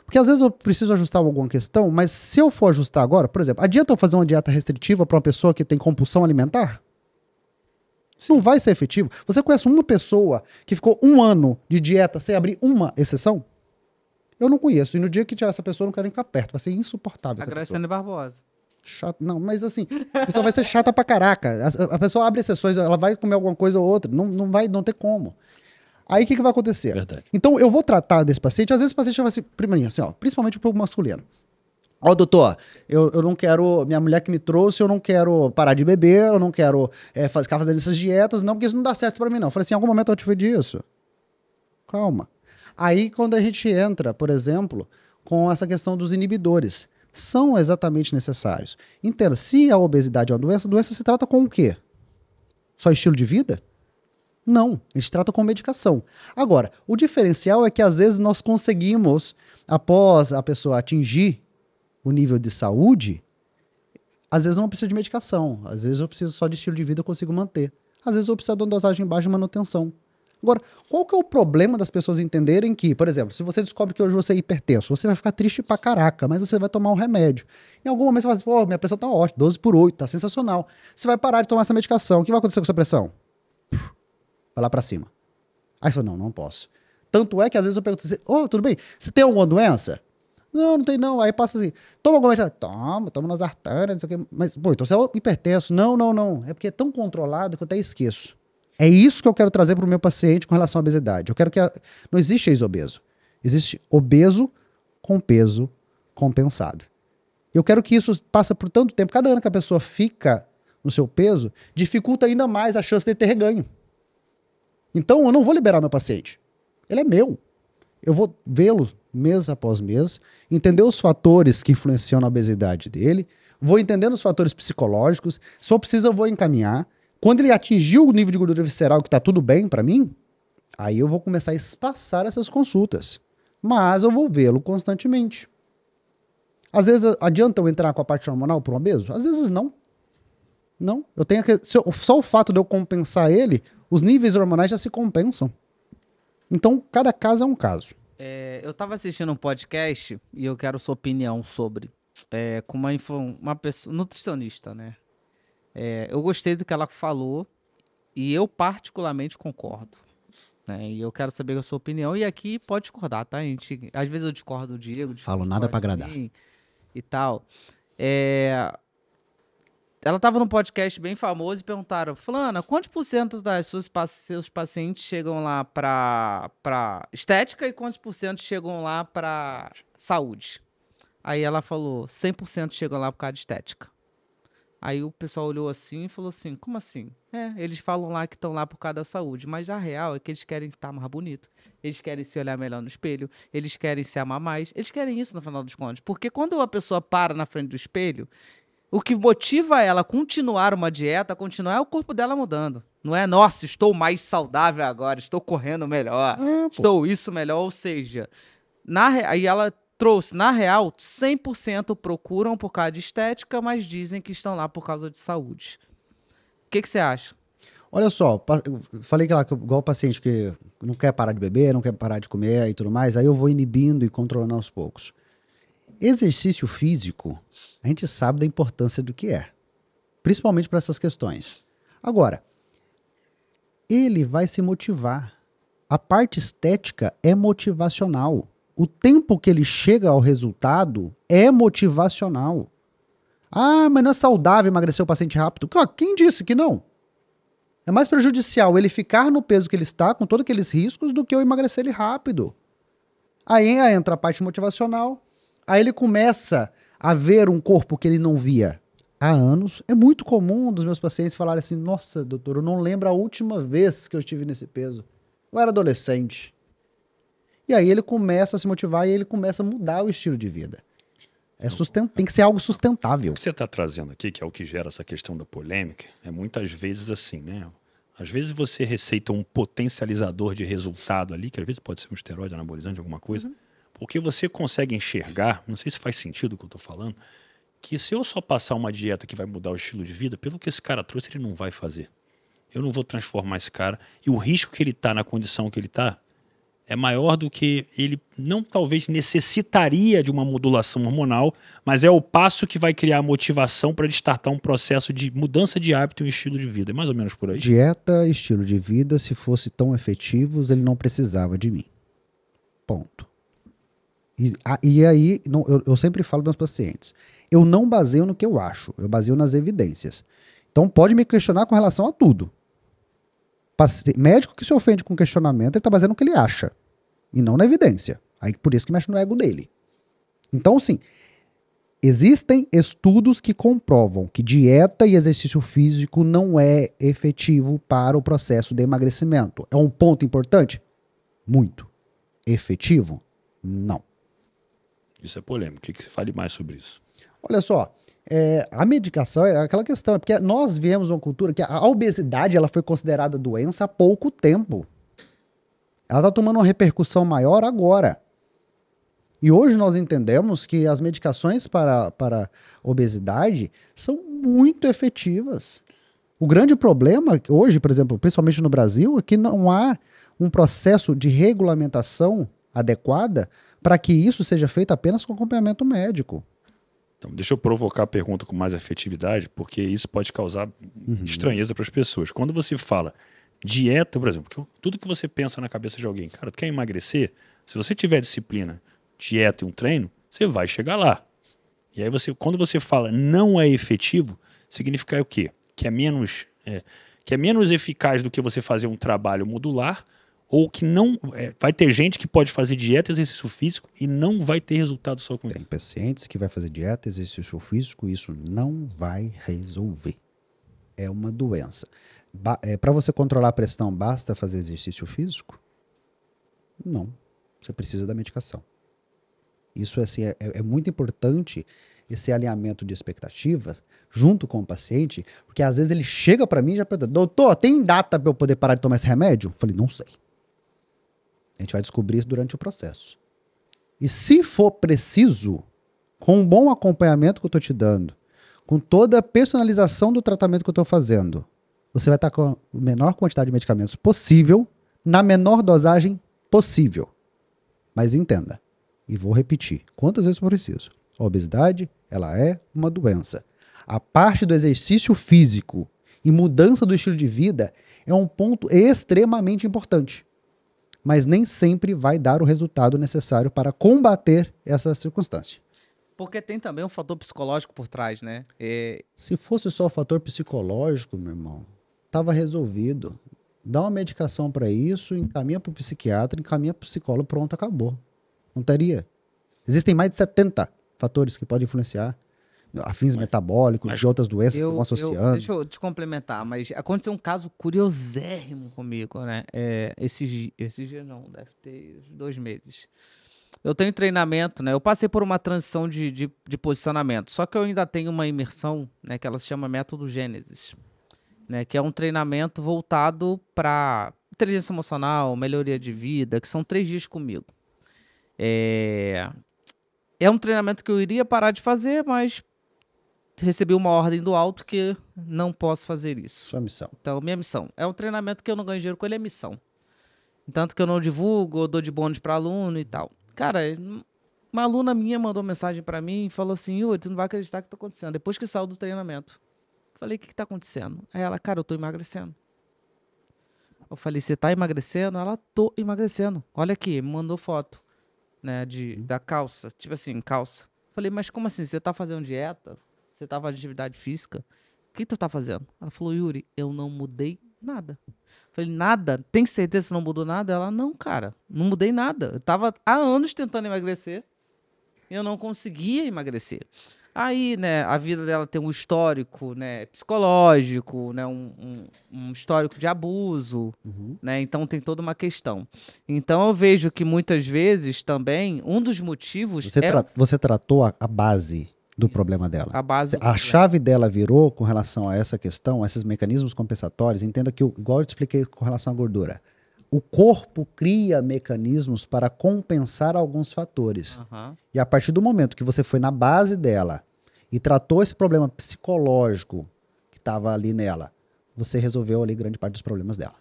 Porque às vezes eu preciso ajustar alguma questão, mas se eu for ajustar agora, por exemplo, adianta eu fazer uma dieta restritiva para uma pessoa que tem compulsão alimentar? Não vai ser efetivo. Você conhece uma pessoa que ficou 1 ano de dieta sem abrir uma exceção? Eu não conheço. E no dia que tiver essa pessoa, eu não quero nem ficar perto. Vai ser insuportável A essa pessoa. Graciane Barbosa. Chato. Não, mas assim, a pessoa vai ser chata pra caraca. A pessoa abre exceções, ela vai comer alguma coisa ou outra. Não vai, não tem como. Aí o que vai acontecer? Verdade. Então eu vou tratar desse paciente, às vezes o paciente vai ser, primeiro assim, ó, principalmente pro masculino. Ó, doutor, eu não quero, minha mulher que me trouxe, eu não quero parar de beber, eu não quero ficar fazendo essas dietas, não, porque isso não dá certo pra mim, não. Eu falei assim, em algum momento eu te pedi isso. Calma. Aí quando a gente entra, por exemplo, com essa questão dos inibidores, são exatamente necessários. Entenda, se a obesidade é uma doença, a doença se trata com o quê? Só estilo de vida? Não, a gente trata com medicação. Agora, o diferencial é que às vezes nós conseguimos, após a pessoa atingir o nível de saúde, às vezes não precisa de medicação, às vezes eu preciso só de estilo de vida, eu consigo manter. Às vezes eu preciso de uma dosagem baixa de manutenção. Agora, qual que é o problema das pessoas entenderem que, por exemplo, se você descobre que hoje você é hipertenso, você vai ficar triste pra caraca, mas você vai tomar um remédio. Em algum momento você vai dizer, pô, minha pressão tá ótima, 12/8, tá sensacional. Você vai parar de tomar essa medicação, o que vai acontecer com a sua pressão? Vai lá pra cima. Aí você fala, não posso. Tanto é que às vezes eu pergunto assim, tudo bem, você tem alguma doença? Não tem não. Aí passa assim, toma alguma medicação? Toma nasartana, não sei o quê. Mas, pô, então você é hipertenso. Não. É porque é tão controlado que eu até esqueço. É isso que eu quero trazer pro meu paciente com relação à obesidade. Eu quero que não existe ex-obeso. Existe obeso com peso compensado. Eu quero que isso passe por tanto tempo. Cada ano que a pessoa fica no seu peso, dificulta ainda mais a chance de ter reganho. Então, eu não vou liberar meu paciente. Ele é meu. Eu vou vê-lo mês após mês, entender os fatores que influenciam na obesidade dele, vou entendendo os fatores psicológicos, se for preciso eu vou encaminhar. Quando ele atingir o nível de gordura visceral que está tudo bem para mim, aí eu vou começar a espaçar essas consultas. Mas eu vou vê-lo constantemente. Às vezes adianta eu entrar com a parte hormonal para um obeso? Às vezes não. Não. Eu tenho que, só o fato de eu compensar ele, os níveis hormonais já se compensam. Então, cada caso é um caso. Eu tava assistindo um podcast e eu quero sua opinião sobre. Com uma pessoa, nutricionista, né? Eu gostei do que ela falou e eu particularmente concordo. Né? E eu quero saber a sua opinião. E aqui pode discordar, tá? Às vezes eu discordo do Diego. Falo nada pra agradar. E tal. Ela estava num podcast bem famoso e perguntaram, Fulana, quantos % das seus pacientes chegam lá pra estética e quantos % chegam lá pra saúde? Aí ela falou, 100% chegam lá por causa de estética. Aí o pessoal olhou assim e falou assim, como assim? Eles falam lá que estão lá por causa da saúde, mas a real é que eles querem estar mais bonito, eles querem se olhar melhor no espelho, eles querem se amar mais, eles querem isso no final dos contos. Porque quando a pessoa para na frente do espelho, o que motiva ela a continuar uma dieta, é o corpo dela mudando. Não é, nossa, estou mais saudável agora, estou correndo melhor, estou isso melhor. Ou seja, aí ela trouxe, na real, 100% procuram por causa de estética, mas dizem que estão lá por causa de saúde. O que você acha? Olha só, eu falei que igual o paciente que não quer parar de beber, não quer parar de comer e tudo mais, aí eu vou inibindo e controlando aos poucos. Exercício físico, a gente sabe da importância do que é, principalmente para essas questões. Agora, ele vai se motivar. A parte estética é motivacional. O tempo que ele chega ao resultado é motivacional. Ah, mas não é saudável emagrecer o paciente rápido? Quem disse que não? É mais prejudicial ele ficar no peso que ele está, com todos aqueles riscos, do que eu emagrecer ele rápido. Aí entra a parte motivacional. Aí ele começa a ver um corpo que ele não via há anos. É muito comum dos meus pacientes falarem assim, nossa, doutor, eu não lembro a última vez que eu estive nesse peso. Eu era adolescente. E aí ele começa a se motivar e ele começa a mudar o estilo de vida. Tem que ser algo sustentável. O que você está trazendo aqui, que é o que gera essa questão da polêmica, é muitas vezes assim, né? Às vezes você receita um potencializador de resultado ali, que às vezes pode ser um esteroide anabolizante, alguma coisa, porque você consegue enxergar, não sei se faz sentido o que eu estou falando, que se eu só passar uma dieta que vai mudar o estilo de vida, pelo que esse cara trouxe, ele não vai fazer. Eu não vou transformar esse cara. E o risco que ele está na condição que ele está, é maior do que ele não talvez necessitaria de uma modulação hormonal, mas é o passo que vai criar a motivação para ele startar um processo de mudança de hábito e um estilo de vida. É mais ou menos por aí. Dieta, estilo de vida, se fosse tão efetivos, ele não precisava de mim. Ponto. E aí, eu sempre falo para meus pacientes, eu não baseio no que eu acho, eu baseio nas evidências. Então pode me questionar com relação a tudo. Médico que se ofende com questionamento, ele está baseando no que ele acha, e não na evidência. Aí por isso que mexe no ego dele. Então, sim, existem estudos que comprovam que dieta e exercício físico não é efetivo para o processo de emagrecimento. É um ponto importante? Muito. Efetivo? Não. Isso é polêmico. O que você fale mais sobre isso? Olha só, a medicação é aquela questão, porque nós viemos de uma cultura que a obesidade ela foi considerada doença há pouco tempo. Ela está tomando uma repercussão maior agora. E hoje nós entendemos que as medicações para obesidade são muito efetivas. O grande problema hoje, por exemplo, principalmente no Brasil, é que não há um processo de regulamentação adequada para que isso seja feito apenas com acompanhamento médico. Então, deixa eu provocar a pergunta com mais afetividade, porque isso pode causar estranheza para as pessoas. Quando você fala dieta, por exemplo, tudo que você pensa na cabeça de alguém, cara, tu quer emagrecer? Se você tiver disciplina, dieta e um treino, você vai chegar lá. E aí quando você fala não é efetivo, significa o quê? Que é menos eficaz do que você fazer um trabalho modular, ou que não vai ter gente que pode fazer dieta, exercício físico e não vai ter resultado só com isso. Tem pacientes que vai fazer dieta, exercício físico, isso não vai resolver. É uma doença. Para você controlar a pressão, basta fazer exercício físico? Não. Você precisa da medicação. Isso assim, é muito importante esse alinhamento de expectativas junto com o paciente, porque às vezes ele chega para mim e já pergunta, doutor, tem data para eu poder parar de tomar esse remédio? Eu falei, não sei. A gente vai descobrir isso durante o processo. E se for preciso, com um bom acompanhamento que eu estou te dando, com toda a personalização do tratamento que eu estou fazendo, você vai estar com a menor quantidade de medicamentos possível, na menor dosagem possível. Mas entenda, e vou repetir, quantas vezes for preciso, a obesidade, ela é uma doença. A parte do exercício físico e mudança do estilo de vida é um ponto extremamente importante. Mas nem sempre vai dar o resultado necessário para combater essa circunstância. Porque tem também um fator psicológico por trás, né? Se fosse só o fator psicológico, meu irmão, estava resolvido. Dá uma medicação para isso, encaminha para o psiquiatra, encaminha para o psicólogo, pronto, acabou. Não teria. Existem mais de 70 fatores que podem influenciar. Afins metabólicos, de outras doenças que vão associando. Deixa eu te complementar, mas aconteceu um caso curiosérrimo comigo, né? Esses dias não, deve ter 2 meses. Eu tenho treinamento, né? Eu passei por uma transição de posicionamento, só que eu ainda tenho uma imersão, né? Que ela se chama Método Gênesis, né? Que é um treinamento voltado para inteligência emocional, melhoria de vida, que são 3 dias comigo. É um treinamento que eu iria parar de fazer, mas recebi uma ordem do alto que não posso fazer isso. Sua missão. Então, minha missão. É um treinamento que eu não ganho dinheiro com ele, é missão. Tanto que eu não divulgo, eu dou de bônus para aluno e tal. Cara, uma aluna minha mandou mensagem para mim e falou assim, Yuri, tu não vai acreditar o que tá acontecendo. Depois que saiu do treinamento. Falei, o que tá acontecendo? Aí ela, cara, eu tô emagrecendo. Eu falei, você tá emagrecendo? Ela, tô emagrecendo. Olha aqui, me mandou foto, né, da calça. Tipo assim, calça. Falei, mas como assim? Você tá fazendo dieta? Você tá fazendo atividade física? O que tu tá fazendo? Ela falou, Yuri, eu não mudei nada. Falei, nada? Tem certeza que você não mudou nada? Ela, não, cara, não mudei nada. Eu tava há anos tentando emagrecer e eu não conseguia emagrecer. Aí, né, a vida dela tem um histórico, né, psicológico, né, um histórico de abuso, né, então tem toda uma questão. Então eu vejo que muitas vezes também, um dos motivos Você tratou a base do problema dela. A base A chave dela virou com relação a essa questão, a esses mecanismos compensatórios. Entenda que, igual eu te expliquei com relação à gordura, o corpo cria mecanismos para compensar alguns fatores. E a partir do momento que você foi na base dela e tratou esse problema psicológico que estava ali nela, você resolveu ali grande parte dos problemas dela.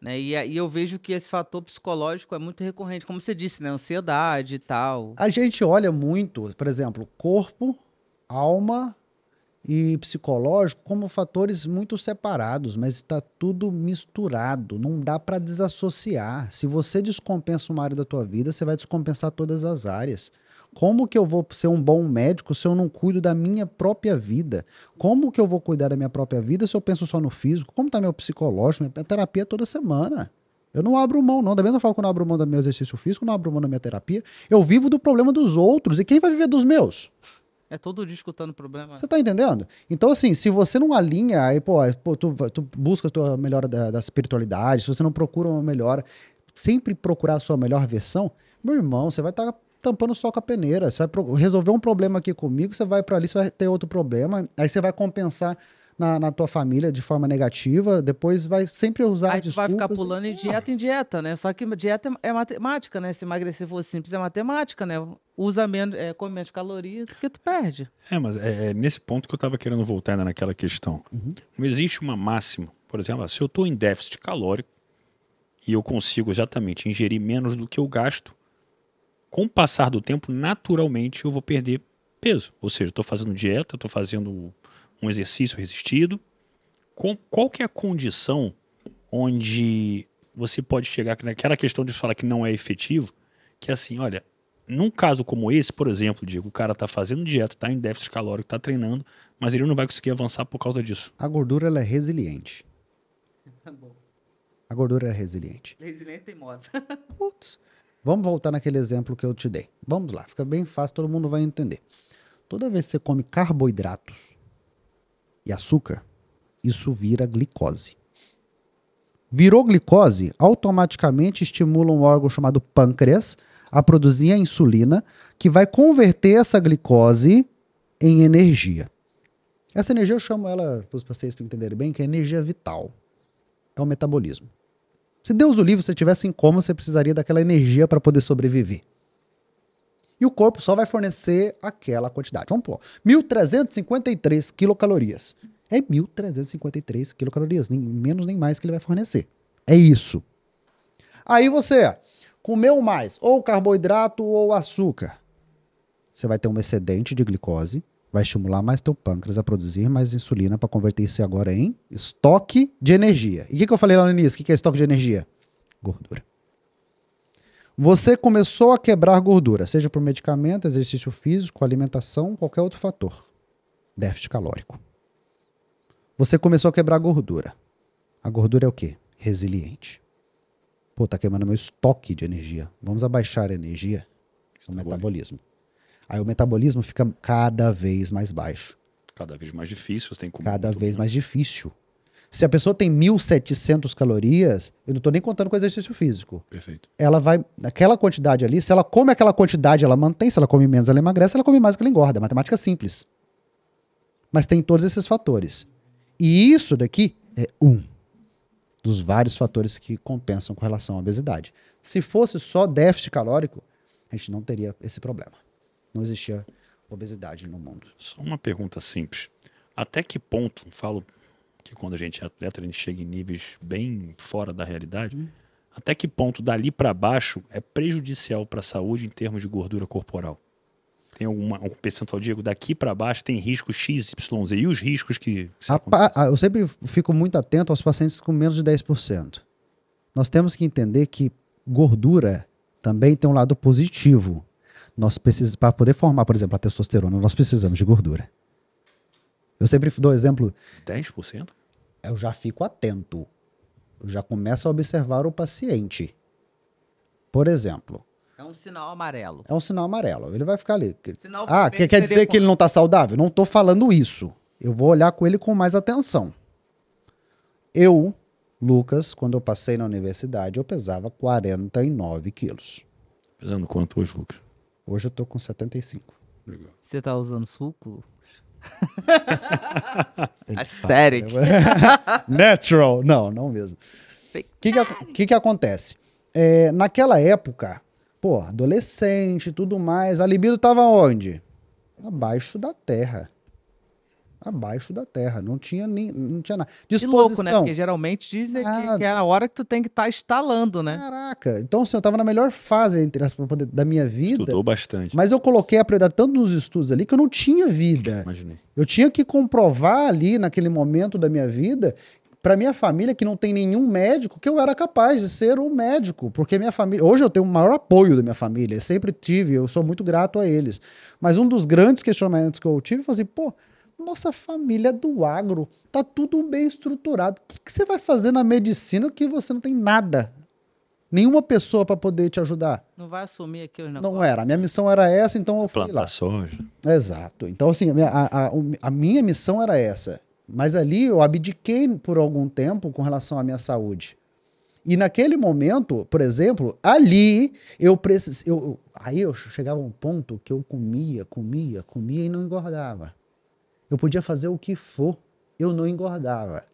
né? E aí eu vejo que esse fator psicológico é muito recorrente, como você disse, né? Ansiedade e tal. A gente olha muito, por exemplo, corpo, alma e psicológico como fatores muito separados, mas está tudo misturado, não dá para desassociar. Se você descompensa uma área da tua vida, você vai descompensar todas as áreas. Como que eu vou ser um bom médico se eu não cuido da minha própria vida? Como que eu vou cuidar da minha própria vida se eu penso só no físico? Como está meu psicológico? Minha terapia é toda semana. Eu não abro mão, não. Da mesma forma que eu não abro mão do meu exercício físico, eu não abro mão da minha terapia. Eu vivo do problema dos outros. E quem vai viver dos meus? É todo dia escutando problema. Você tá entendendo? Então, assim, se você não alinha, aí, tu busca a tua melhora da espiritualidade, se você não procura uma melhora, sempre procurar a sua melhor versão, meu irmão, você vai estar tampando só com a peneira. Você vai resolver um problema aqui comigo, você vai pra ali, você vai ter outro problema, aí você vai compensar na tua família de forma negativa, depois vai sempre usar Aí tu vai ficar desculpas. pulando de dieta em dieta, né? Só que dieta é matemática, né? Se emagrecer fosse simples, é matemática, né? Usa menos, come menos calorias, porque tu perde. Mas é nesse ponto que eu estava querendo voltar ainda naquela questão. Não existe uma máxima. Por exemplo, se eu estou em déficit calórico e eu consigo exatamente ingerir menos do que eu gasto, com o passar do tempo, naturalmente eu vou perder peso. Ou seja, estou fazendo dieta, estou fazendo um exercício resistido. Qual que é a condição onde você pode chegar naquela questão de falar que não é efetivo, que é assim, olha, num caso como esse, por exemplo, Diego, o cara está fazendo dieta, está em déficit calórico, está treinando, mas ele não vai conseguir avançar por causa disso. A gordura, ela é resiliente. A gordura é resiliente. Resiliente e teimosa. Putz. Vamos voltar naquele exemplo que eu te dei. Vamos lá, fica bem fácil, todo mundo vai entender. Toda vez que você come carboidratos e açúcar, isso vira glicose. Virou glicose, automaticamente estimula um órgão chamado pâncreas a produzir a insulina, que vai converter essa glicose em energia. Essa energia eu chamo ela, para vocês para entenderem bem, que é energia vital. É o metabolismo. Se Deus o livre, se você estivesse em coma, você precisaria daquela energia para poder sobreviver. E o corpo só vai fornecer aquela quantidade. Vamos pôr, 1.353 quilocalorias. É 1.353 quilocalorias, nem menos nem mais que ele vai fornecer. É isso. Aí você comeu mais, ou carboidrato ou açúcar. Você vai ter um excedente de glicose, vai estimular mais teu pâncreas a produzir mais insulina para converter isso agora em estoque de energia. E o que eu falei lá no início? O que é estoque de energia? Gordura. Você começou a quebrar gordura, seja por medicamento, exercício físico, alimentação, qualquer outro fator. Déficit calórico. Você começou a quebrar gordura. A gordura é o quê? Resiliente. Pô, tá queimando meu estoque de energia. Vamos abaixar a energia? O metabolismo. Aí o metabolismo fica cada vez mais baixo. Cada vez mais difícil, você tem que comer Cada muito vez menos. mais difícil. Se a pessoa tem 1.700 calorias, eu não tô nem contando com exercício físico. Perfeito. Ela vai, naquela quantidade ali, se ela come aquela quantidade, ela mantém. Se ela come menos, ela emagrece. Se ela come mais, ela engorda. Matemática simples. Mas tem todos esses fatores. E isso daqui é um dos vários fatores que compensam com relação à obesidade. Se fosse só déficit calórico, a gente não teria esse problema. Não existia obesidade no mundo. Só uma pergunta simples. Até que ponto, falo que quando a gente é atleta, a gente chega em níveis bem fora da realidade, até que ponto dali para baixo é prejudicial para a saúde em termos de gordura corporal? Tem algum percentual, Diego, daqui para baixo tem risco X, Y, Z, e os riscos que acontecem? Eu sempre fico muito atento aos pacientes com menos de 10%. Nós temos que entender que gordura também tem um lado positivo. Nós precisamos, para poder formar, por exemplo, a testosterona, nós precisamos de gordura. Eu sempre dou exemplo. 10%? Eu já fico atento. Eu já começo a observar o paciente. Por exemplo. É um sinal amarelo. É um sinal amarelo. Ele vai ficar ali. Sinal Quer dizer que ele não está saudável? Não estou falando isso. Eu vou olhar com ele com mais atenção. Eu, Lucas, quando eu passei na universidade, eu pesava 49 quilos. Pesando quanto hoje, Lucas? Hoje eu tô com 75. Legal. Você tá usando suco? Aesthetic. Natural. Não mesmo. O que acontece? Naquela época, pô, adolescente e tudo mais, a libido tava onde? Abaixo da terra. Abaixo da terra. Não tinha nada. Que louco, né? Disposição. Porque geralmente dizem Nada. que é a hora que tu tem que estar instalando, né? Caraca. Então, assim, eu tava na melhor fase da minha vida, Estudou bastante. mas eu coloquei a prioridade tanto nos estudos ali que eu não tinha vida. Imaginei. Eu tinha que comprovar ali, naquele momento da minha vida, para minha família, que não tem nenhum médico, que eu era capaz de ser um médico. Porque minha família. Hoje eu tenho o maior apoio da minha família. Sempre tive, eu sou muito grato a eles. Mas um dos grandes questionamentos que eu tive foi assim, pô, nossa família é do agro, tá tudo bem estruturado. O que você vai fazer na medicina que você não tem nada? Nenhuma pessoa para poder te ajudar. Não vai assumir aqui os Não negócios. era. A minha missão era essa, então eu fui Plantar lá. soja. Exato. Então, assim, a minha missão era essa. Mas ali eu abdiquei por algum tempo com relação à minha saúde. E naquele momento, por exemplo, ali aí eu chegava a um ponto que eu comia e não engordava. Eu podia fazer o que for, eu não engordava.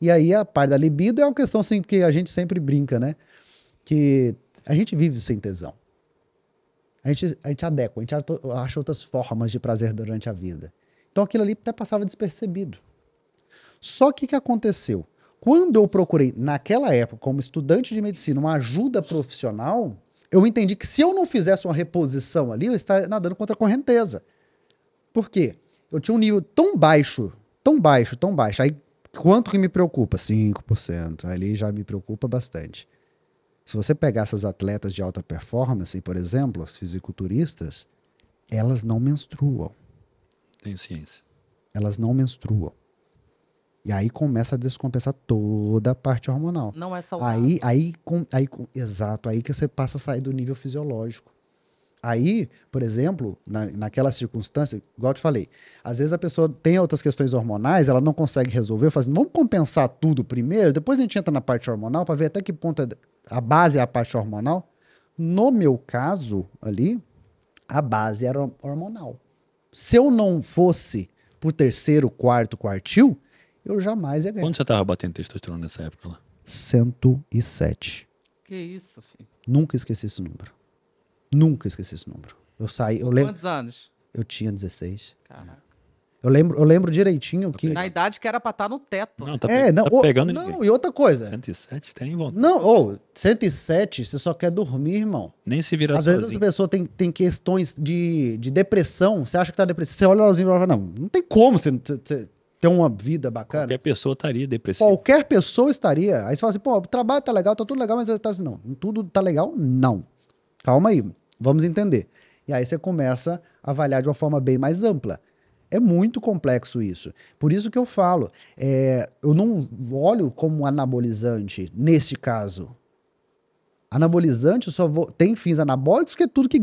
E aí a parte da libido é uma questão assim, que a gente sempre brinca, né? Que a gente vive sem tesão. A gente adequa, a gente acha outras formas de prazer durante a vida. Então aquilo ali até passava despercebido. Só que o que aconteceu? Quando eu procurei, naquela época, como estudante de medicina, uma ajuda profissional, eu entendi que se eu não fizesse uma reposição ali, eu estaria nadando contra a correnteza. Por quê? Eu tinha um nível tão baixo, tão baixo, tão baixo. Aí, quanto que me preocupa? 5%. Ali já me preocupa bastante. Se você pegar essas atletas de alta performance, por exemplo, as fisiculturistas, elas não menstruam. Tenho ciência. Elas não menstruam. E aí começa a descompensar toda a parte hormonal. Não é saudável. Exato, aí que você passa a sair do nível fisiológico. Aí, por exemplo, naquela circunstância, igual eu te falei, às vezes a pessoa tem outras questões hormonais, ela não consegue resolver, eu falo assim, vamos compensar tudo primeiro, depois a gente entra na parte hormonal para ver até que ponto a base é a parte hormonal. No meu caso ali, a base era hormonal. Se eu não fosse pro terceiro, quarto, quartil, eu jamais ia ganhar. Quando você tava batendo testosterona nessa época lá? 107. Que isso, filho? Nunca esqueci esse número. Nunca esqueci esse número. Eu saí, eu lembro, Quantos anos? eu tinha 16. Caraca. Eu lembro direitinho que Na idade que era pra estar no teto. Não, tá, não, tá pegando não, ninguém. e outra coisa. 107 tem vontade. Não, 107, você só quer dormir, irmão. Nem se virar Às vezes sozinho. essa pessoa tem questões de depressão, você acha que tá depressivo, você olha lá e fala, não tem como você ter uma vida bacana. Qualquer pessoa estaria depressiva. Qualquer pessoa estaria. Aí você fala assim, pô, o trabalho tá legal, tá tudo legal, mas ele tá assim, não, tudo tá legal? Não. Calma aí, vamos entender. E aí você começa a avaliar de uma forma bem mais ampla. É muito complexo isso. Por isso que eu falo, eu não olho como anabolizante neste caso. Anabolizante tem fins anabólicos, porque tudo que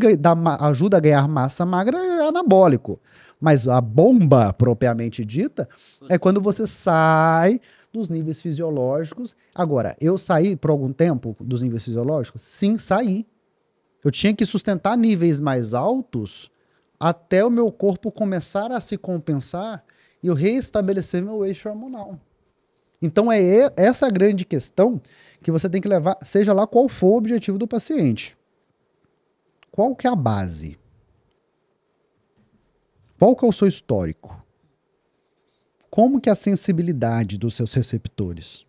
ajuda a ganhar massa magra é anabólico. Mas a bomba, propriamente dita, é quando você sai dos níveis fisiológicos. Agora, eu saí por algum tempo dos níveis fisiológicos? Sim, saí. Eu tinha que sustentar níveis mais altos até o meu corpo começar a se compensar e eu reestabelecer meu eixo hormonal. Então é essa a grande questão que você tem que levar, seja lá qual for o objetivo do paciente. Qual que é a base? Qual que é o seu histórico? Como que é a sensibilidade dos seus receptores?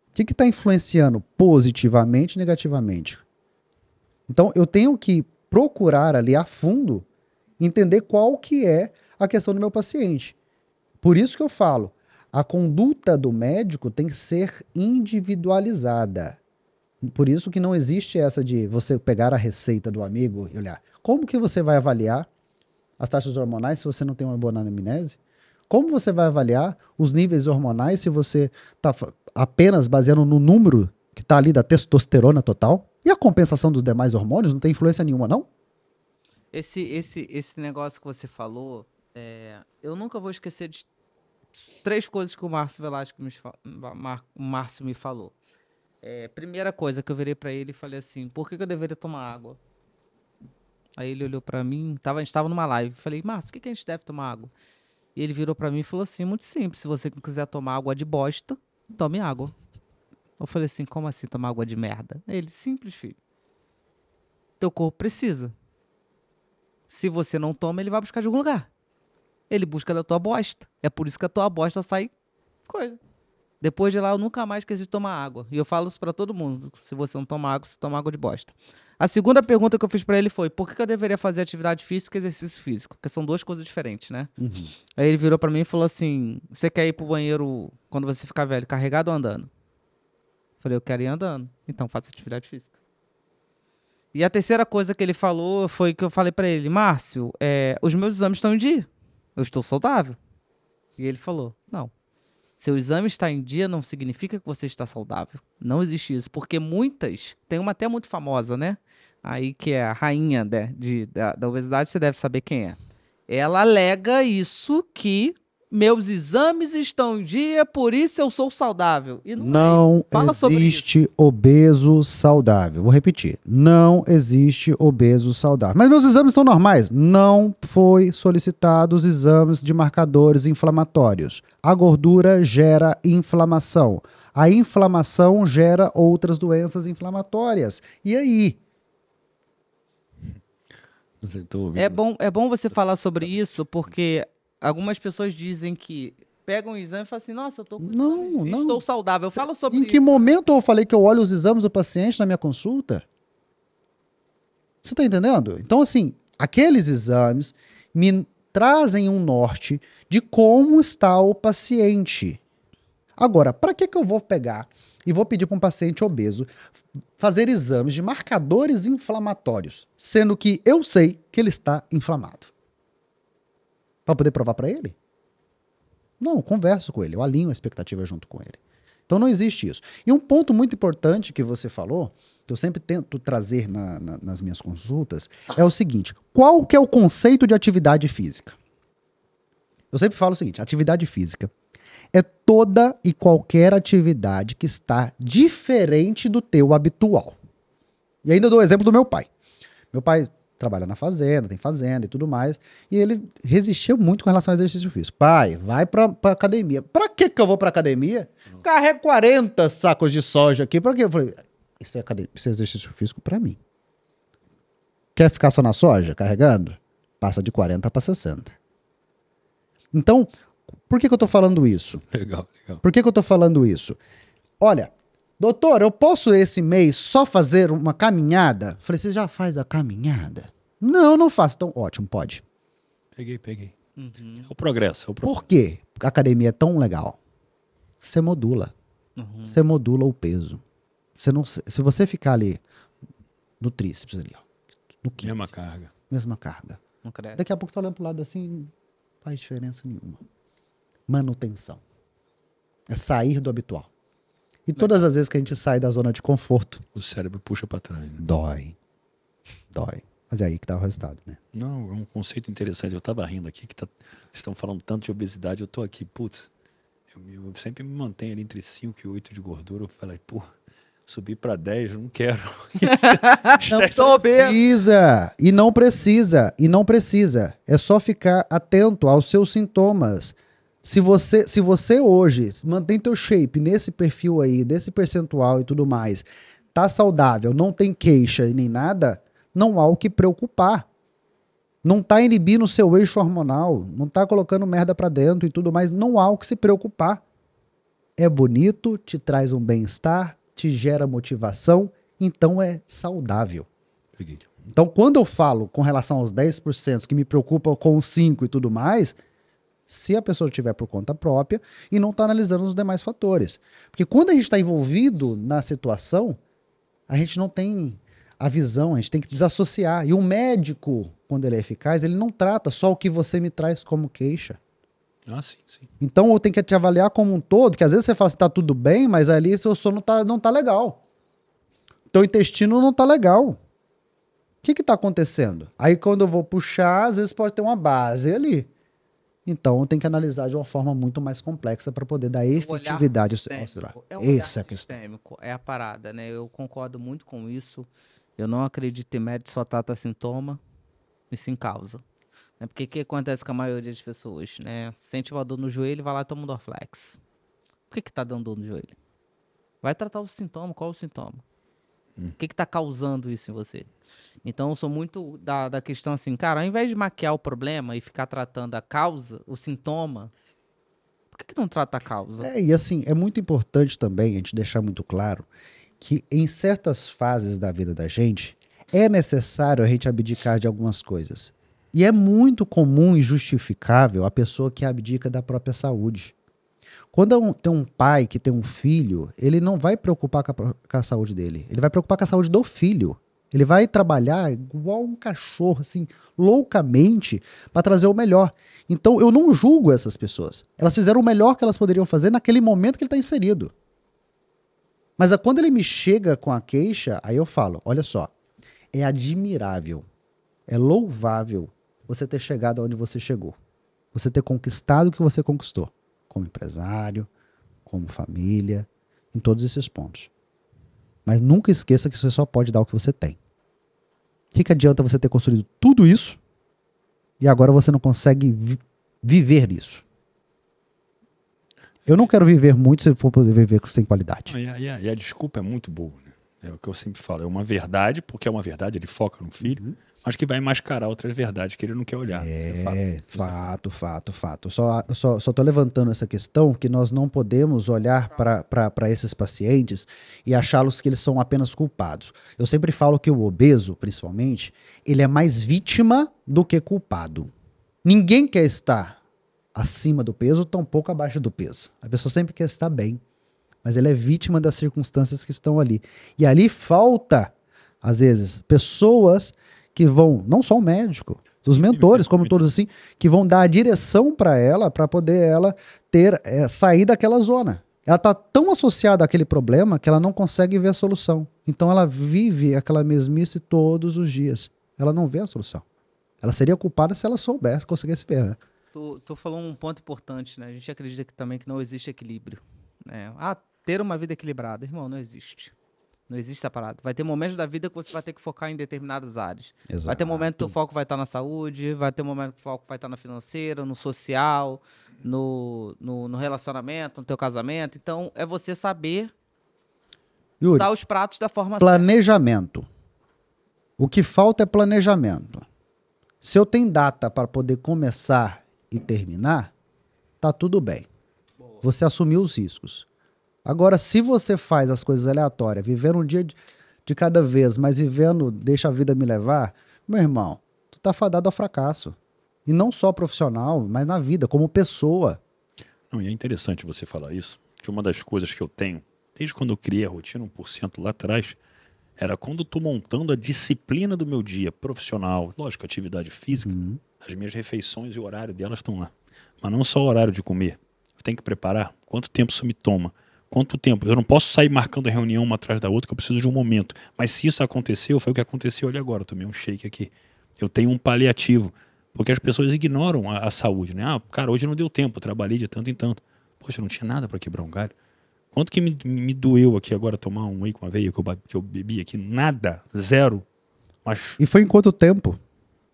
O que está influenciando positivamente e negativamente? Então eu tenho que procurar ali a fundo entender qual que é a questão do meu paciente. Por isso que eu falo, a conduta do médico tem que ser individualizada. Por isso que não existe essa de você pegar a receita do amigo e olhar. Como que você vai avaliar as taxas hormonais se você não tem uma boa anamnese? Como você vai avaliar os níveis hormonais se você está apenas baseando no número que está ali da testosterona total? E a compensação dos demais hormônios não tem influência nenhuma, não? Esse negócio que você falou, eu nunca vou esquecer de 3 coisas que o Márcio Velasco me falou. Primeira coisa que eu virei pra ele e falei assim, por que eu deveria tomar água? Aí ele olhou pra mim, a gente tava numa live, falei, Márcio, por que a gente deve tomar água? E ele virou pra mim e falou assim, muito simples, se você quiser tomar água de bosta, tome água. Eu falei assim, como assim tomar água de merda? Ele, simples, filho. Teu corpo precisa. Se você não toma, ele vai buscar de algum lugar. Ele busca da tua bosta. É por isso que a tua bosta sai coisa. Depois de lá, eu nunca mais esqueci de tomar água. E eu falo isso pra todo mundo. Se você não toma água, você toma água de bosta. A segunda pergunta que eu fiz pra ele foi: por que eu deveria fazer atividade física e exercício físico? Porque são duas coisas diferentes, né? Uhum. Aí ele virou pra mim e falou assim: você quer ir pro banheiro quando você ficar velho, carregado ou andando? Eu falei: eu quero ir andando. Então faça atividade física. E a terceira coisa que ele falou foi que eu falei pra ele: Márcio, os meus exames estão em dia. Eu estou saudável. E ele falou: não. Seu exame está em dia não significa que você está saudável. Não existe isso. Porque muitas, tem uma até muito famosa, né? Aí que é a rainha da obesidade, você deve saber quem é. Ela alega isso, que meus exames estão em dia, por isso eu sou saudável. E Não Fala sobre isso. existe obeso saudável. Vou repetir. Não existe obeso saudável. Mas meus exames estão normais. Não foi solicitados exames de marcadores inflamatórios. A gordura gera inflamação. A inflamação gera outras doenças inflamatórias. E aí? É bom você falar sobre isso, porque algumas pessoas dizem que pegam o exame e falam assim: nossa, eu tô com Não, exames, não. estou saudável. Fala sobre Em isso. que momento eu falei que eu olho os exames do paciente na minha consulta? Você tá entendendo? Então, assim, aqueles exames me trazem um norte de como está o paciente. Agora, para que eu vou pegar e vou pedir para um paciente obeso fazer exames de marcadores inflamatórios, sendo que eu sei que ele está inflamado? Para poder provar para ele? Não, eu converso com ele, eu alinho a expectativa junto com ele. Então não existe isso. E um ponto muito importante que você falou, que eu sempre tento trazer nas minhas consultas, é o seguinte: qual que é o conceito de atividade física? Eu sempre falo o seguinte: atividade física é toda e qualquer atividade que está diferente do teu habitual. E ainda dou o exemplo do meu pai. Meu pai trabalha na fazenda, tem fazenda e tudo mais, e ele resistiu muito com relação ao exercício físico. Pai, vai pra academia. Pra que eu vou pra academia? Carrego 40 sacos de soja aqui, pra quê? Eu falei: isso é exercício físico pra mim. Quer ficar só na soja, carregando? Passa de 40 pra 60. Então, por que eu tô falando isso? Legal, legal. Por que eu tô falando isso? Olha, doutor, eu posso esse mês só fazer uma caminhada? Falei: você já faz a caminhada? Não, não faço. Então, ótimo, pode. Peguei. Uhum, É o progresso. Por que a academia é tão legal? Você modula. uhum. Você modula o peso. Você não, se você ficar ali no tríceps ali, ó, no quinto, Mesma carga. mesma carga. Não cresce. Daqui a pouco você tá olhando pro lado assim, não faz diferença nenhuma. Manutenção. É sair do habitual. E todas as vezes que a gente sai da zona de conforto, O cérebro puxa pra trás. Né? dói. Dói. Mas é aí que tá o resultado, né? Não, é um conceito interessante. Eu tava rindo aqui, vocês estão falando tanto de obesidade, eu tô aqui, putz, eu sempre me mantenho ali entre 5 e 8 de gordura. Eu falei, pô, subir pra 10, eu não quero. Não precisa. E não precisa. E não precisa. É só ficar atento aos seus sintomas. Se você hoje mantém teu shape nesse perfil aí, desse percentual e tudo mais, tá saudável, não tem queixa e nem nada, não há o que preocupar. Não tá inibindo o seu eixo hormonal, não tá colocando merda pra dentro e tudo mais, não há o que se preocupar. É bonito, te traz um bem-estar, te gera motivação, então é saudável. Peguei. Então, quando eu falo com relação aos 10% que me preocupam com os 5% e tudo mais, se a pessoa estiver por conta própria e não está analisando os demais fatores. Porque quando a gente está envolvido na situação, a gente não tem a visão, a gente tem que desassociar. E o médico, quando ele é eficaz, ele não trata só o que você me traz como queixa. Ah, sim. Então eu tenho que te avaliar como um todo, que às vezes você fala assim, tá tudo bem, mas ali seu sono não tá legal. Teu intestino não tá legal. O que tá acontecendo? Aí quando eu vou puxar, às vezes pode ter uma base ali. Então eu tenho que analisar de uma forma muito mais complexa para poder dar efetividade ao celular. É um olhar Essa é a questão. sistêmico, é a parada, né? Eu concordo muito com isso. Eu não acredito em médico só trata sintoma e sim causa. Né? Porque o que acontece com a maioria das pessoas, né? Sente uma dor no joelho, vai lá e toma um Dorflex. Por que tá dando dor no joelho? Vai tratar o sintoma, qual é o sintoma? O que tá causando isso em você? Então, eu sou muito da questão assim, cara, ao invés de maquiar o problema e ficar tratando a causa, o sintoma, por que não trata a causa? E assim, é muito importante também a gente deixar muito claro que em certas fases da vida da gente, é necessário a gente abdicar de algumas coisas. E é muito comum e justificável a pessoa que abdica da própria saúde. Quando tem um pai que tem um filho, ele não vai preocupar com a saúde dele. Ele vai preocupar com a saúde do filho. Ele vai trabalhar igual um cachorro, assim, loucamente, para trazer o melhor. Então, eu não julgo essas pessoas. Elas fizeram o melhor que elas poderiam fazer naquele momento que ele está inserido. Mas quando ele me chega com a queixa, aí eu falo, olha só, é admirável, é louvável você ter chegado onde você chegou. Você ter conquistado o que você conquistou. Como empresário, como família, em todos esses pontos. Mas nunca esqueça que você só pode dar o que você tem. O que adianta você ter construído tudo isso e agora você não consegue viver isso? Eu não quero viver muito se eu for poder viver sem qualidade. E a desculpa é muito boa, né? É o que eu sempre falo. É uma verdade, porque é uma verdade, ele foca no filho, mas que vai mascarar outras verdades que ele não quer olhar. Fato. Só tô levantando essa questão que nós não podemos olhar para esses pacientes e achá-los que eles são apenas culpados. Eu sempre falo que o obeso, principalmente, ele é mais vítima do que culpado. Ninguém quer estar acima do peso, tampouco abaixo do peso. A pessoa sempre quer estar bem, mas ele é vítima das circunstâncias que estão ali. E ali falta, às vezes, pessoas que vão, não só o médico, os mentores, como todos assim, que vão dar a direção para ela, para poder ela ter, sair daquela zona. Ela está tão associada àquele problema que ela não consegue ver a solução. Então ela vive aquela mesmice todos os dias. Ela não vê a solução. Ela seria culpada se ela soubesse, conseguisse ver, né? Tu falou um ponto importante, né? A gente acredita também que não existe equilíbrio, né? Ter uma vida equilibrada, irmão, não existe. Não existe essa parada. Vai ter momentos da vida que você vai ter que focar em determinadas áreas. Exato. Vai ter momento que o foco vai estar na saúde, vai ter momento que o foco vai estar na financeira, no social, no relacionamento, no teu casamento. Então, é você saber Yuri, dar os pratos da forma planejamento. O que falta é planejamento. Se eu tenho data para poder começar e terminar, tá tudo bem. Boa. Você assumiu os riscos. Agora, se você faz as coisas aleatórias, vivendo um dia de cada vez, mas vivendo, deixa a vida me levar, meu irmão, tu tá fadado ao fracasso. E não só profissional, mas na vida, como pessoa. Não, e é interessante você falar isso, que uma das coisas que eu tenho, desde quando eu criei a rotina 1% lá atrás, era quando eu tô montando a disciplina do meu dia profissional, lógico, atividade física, as minhas refeições e o horário delas estão lá. Mas não só o horário de comer. Eu tenho que preparar quanto tempo isso me toma. Quanto tempo? Eu não posso sair marcando reunião uma atrás da outra, que eu preciso de um momento. Mas se isso aconteceu, foi o que aconteceu ali agora. Eu tomei um shake aqui. Eu tenho um paliativo. Porque as pessoas ignoram a saúde, né? Cara, hoje não deu tempo, eu trabalhei de tanto em tanto. Poxa, não tinha nada para quebrar um galho. Quanto que me doeu aqui agora tomar um whey com aveia que eu bebi aqui? Nada, zero. Mas, E foi em quanto tempo?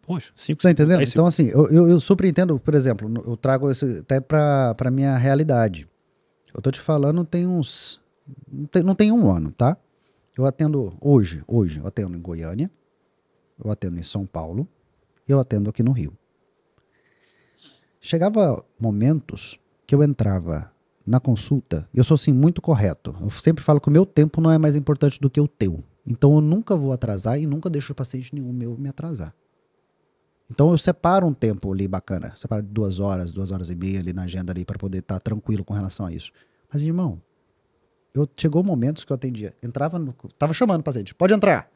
poxa, 5 Tá entendendo? Então, assim, eu super entendo, por exemplo, eu trago isso até pra minha realidade. Eu tô te falando, tem uns... Não tem um ano, tá? Eu atendo hoje eu atendo em Goiânia, eu atendo em São Paulo, e eu atendo aqui no Rio. Chegava momentos que eu entrava na consulta, eu sou assim muito correto. Eu sempre falo que o meu tempo não é mais importante do que o teu. Então eu nunca vou atrasar e nunca deixo o paciente nenhum meu me atrasar. Então eu separo um tempo ali bacana, separo 2 horas, 2 horas e meia ali na agenda ali para poder estar tranquilo com relação a isso. Mas irmão, chegou momentos que eu atendia, tava chamando o paciente, pode entrar,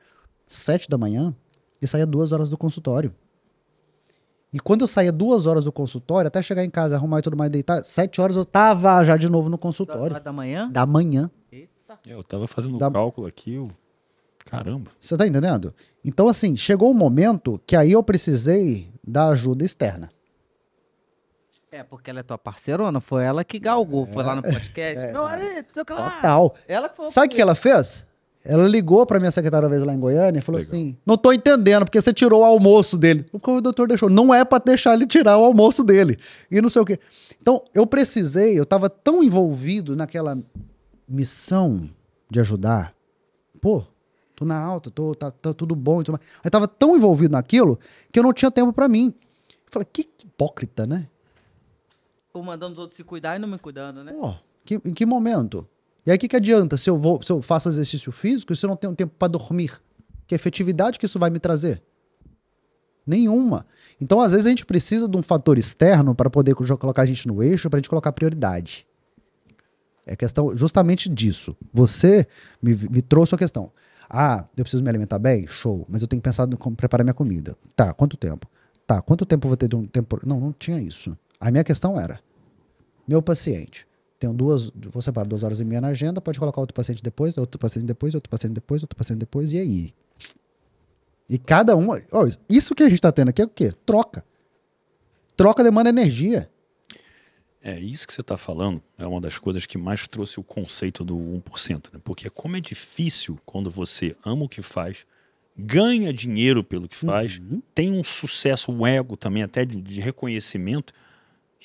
7 da manhã e saía 2 horas do consultório. E quando eu saía 2 horas do consultório, até chegar em casa, arrumar e tudo mais, deitar, 7 horas eu tava já de novo no consultório. Da manhã? Da manhã. Eita. Eu tava fazendo um cálculo aqui, caramba. Você tá entendendo? Então, assim, chegou um momento que aí eu precisei da ajuda externa. Porque ela é tua parceirona, foi ela que galgou, foi lá no podcast. Meu marido, Total. Ela que falou. Sabe o que ela fez? Ela ligou pra minha secretária uma vez lá em Goiânia e falou assim, não tô entendendo, porque você tirou o almoço dele. O doutor deixou. Não é pra deixar ele tirar o almoço dele. E não sei o quê. Então, eu tava tão envolvido naquela missão de ajudar. Pô, tô na alta, tá tudo bom. Aí tava tão envolvido naquilo que eu não tinha tempo pra mim. Eu falei, que hipócrita, né? Ou mandando os outros se cuidar e não me cuidando, né? Pô, em que momento? E aí o que adianta se eu faço exercício físico e se eu não tenho tempo pra dormir? Que efetividade que isso vai me trazer? Nenhuma. Então, às vezes, a gente precisa de um fator externo para poder colocar a gente no eixo, para a gente colocar prioridade. É questão justamente disso. Você me trouxe a questão. Ah, eu preciso me alimentar bem? Show. Mas eu tenho que pensar em como preparar minha comida. Tá, quanto tempo? Tá, quanto tempo eu vou ter de um tempo... Não tinha isso. A minha questão era, meu paciente, tenho vou separar 2 horas e meia na agenda, pode colocar outro paciente depois, outro paciente depois, outro paciente depois, outro paciente depois, e aí? E cada um... isso que a gente tá tendo aqui é o quê? Troca. Troca demanda energia. É, isso que você está falando é uma das coisas que mais trouxe o conceito do 1%, né? Porque como é difícil quando você ama o que faz, ganha dinheiro pelo que faz, tem um sucesso, um ego também até de reconhecimento,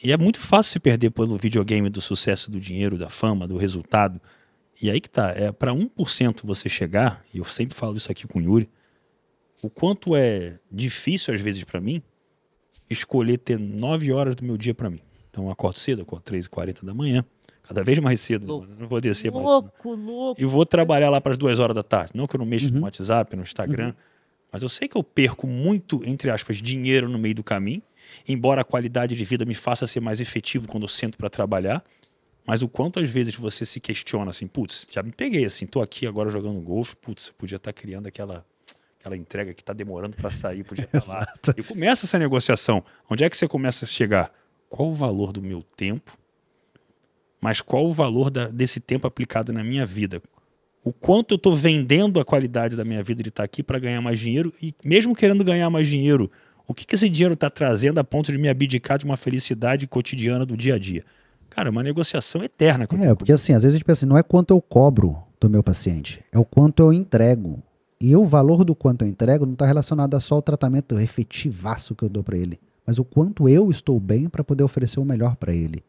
e é muito fácil se perder pelo videogame do sucesso, do dinheiro, da fama, do resultado. E aí que tá, é para 1% você chegar, e eu sempre falo isso aqui com o Yuri, o quanto é difícil às vezes para mim escolher ter 9 horas do meu dia para mim. Então eu acordo cedo, acordo 3h40 da manhã, cada vez mais cedo, não vou descer mais. Louco. E vou trabalhar lá para as 2 horas da tarde. Não que eu não mexa no WhatsApp, no Instagram, mas eu sei que eu perco muito, entre aspas, dinheiro no meio do caminho, embora a qualidade de vida me faça ser mais efetivo quando eu sento para trabalhar, mas o quanto às vezes você se questiona assim, putz, já me peguei assim, tô aqui agora jogando golfe, putz, eu podia estar criando aquela entrega que está demorando para sair, podia estar lá. E começa essa negociação. Onde é que você começa a chegar? Qual o valor do meu tempo, mas qual o valor desse tempo aplicado na minha vida? O quanto eu estou vendendo a qualidade da minha vida de estar aqui para ganhar mais dinheiro e mesmo querendo ganhar mais dinheiro, o que esse dinheiro está trazendo a ponto de me abdicar de uma felicidade cotidiana do dia a dia? Cara, é uma negociação eterna. Porque assim, às vezes a gente pensa assim, não é quanto eu cobro do meu paciente, é o quanto eu entrego. E o valor do quanto eu entrego não está relacionado a só o tratamento efetivaço que eu dou para ele, mas o quanto eu estou bem para poder oferecer o melhor para ele.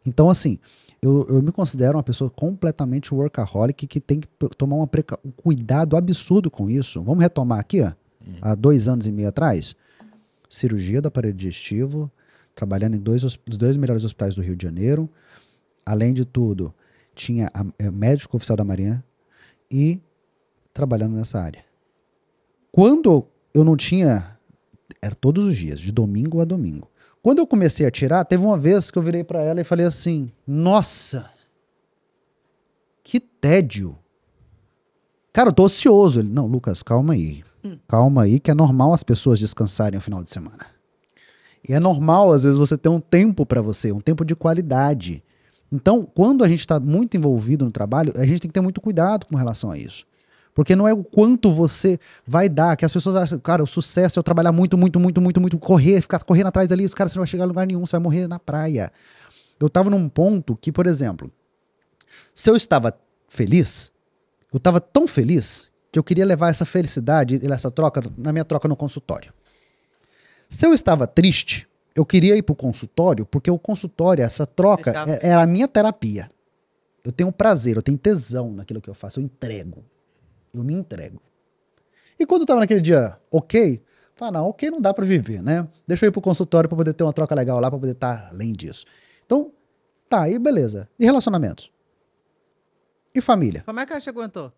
Então, assim, eu me considero uma pessoa completamente workaholic que tem que tomar um cuidado absurdo com isso. Vamos retomar aqui, ó, há 2 anos e meio atrás, cirurgia do aparelho digestivo, trabalhando em dos 2 melhores hospitais do Rio de Janeiro. Além de tudo, tinha médico oficial da Marinha e trabalhando nessa área. Quando eu não tinha, era todos os dias, de domingo a domingo. Quando eu comecei a tirar, teve uma vez que eu virei para ela e falei assim, nossa, que tédio. Cara, eu tô ocioso. Ele, não, Lucas, calma aí. Calma aí, que é normal as pessoas descansarem no final de semana. E é normal, às vezes, você ter um tempo para você, um tempo de qualidade. Então, quando a gente está muito envolvido no trabalho, a gente tem que ter muito cuidado com relação a isso. Porque não é o quanto você vai dar, que as pessoas acham, cara, o sucesso é eu trabalhar muito, correr, ficar correndo atrás ali, cara, você não vai chegar a lugar nenhum, você vai morrer na praia. Eu tava num ponto que, por exemplo, se eu estava feliz, eu estava tão feliz que eu queria levar essa felicidade, essa troca, na minha troca no consultório. Se eu estava triste, eu queria ir pro consultório, porque o consultório, essa troca, era a minha terapia. Eu tenho prazer, eu tenho tesão naquilo que eu faço, eu entrego. Eu me entrego. E quando eu tava naquele dia, ok, fala, não, ok não dá pra viver, né? Deixa eu ir pro consultório pra poder ter uma troca legal lá, pra poder estar além disso. Então, tá, aí beleza. E relacionamentos? E família? Como é que ela chegou, então?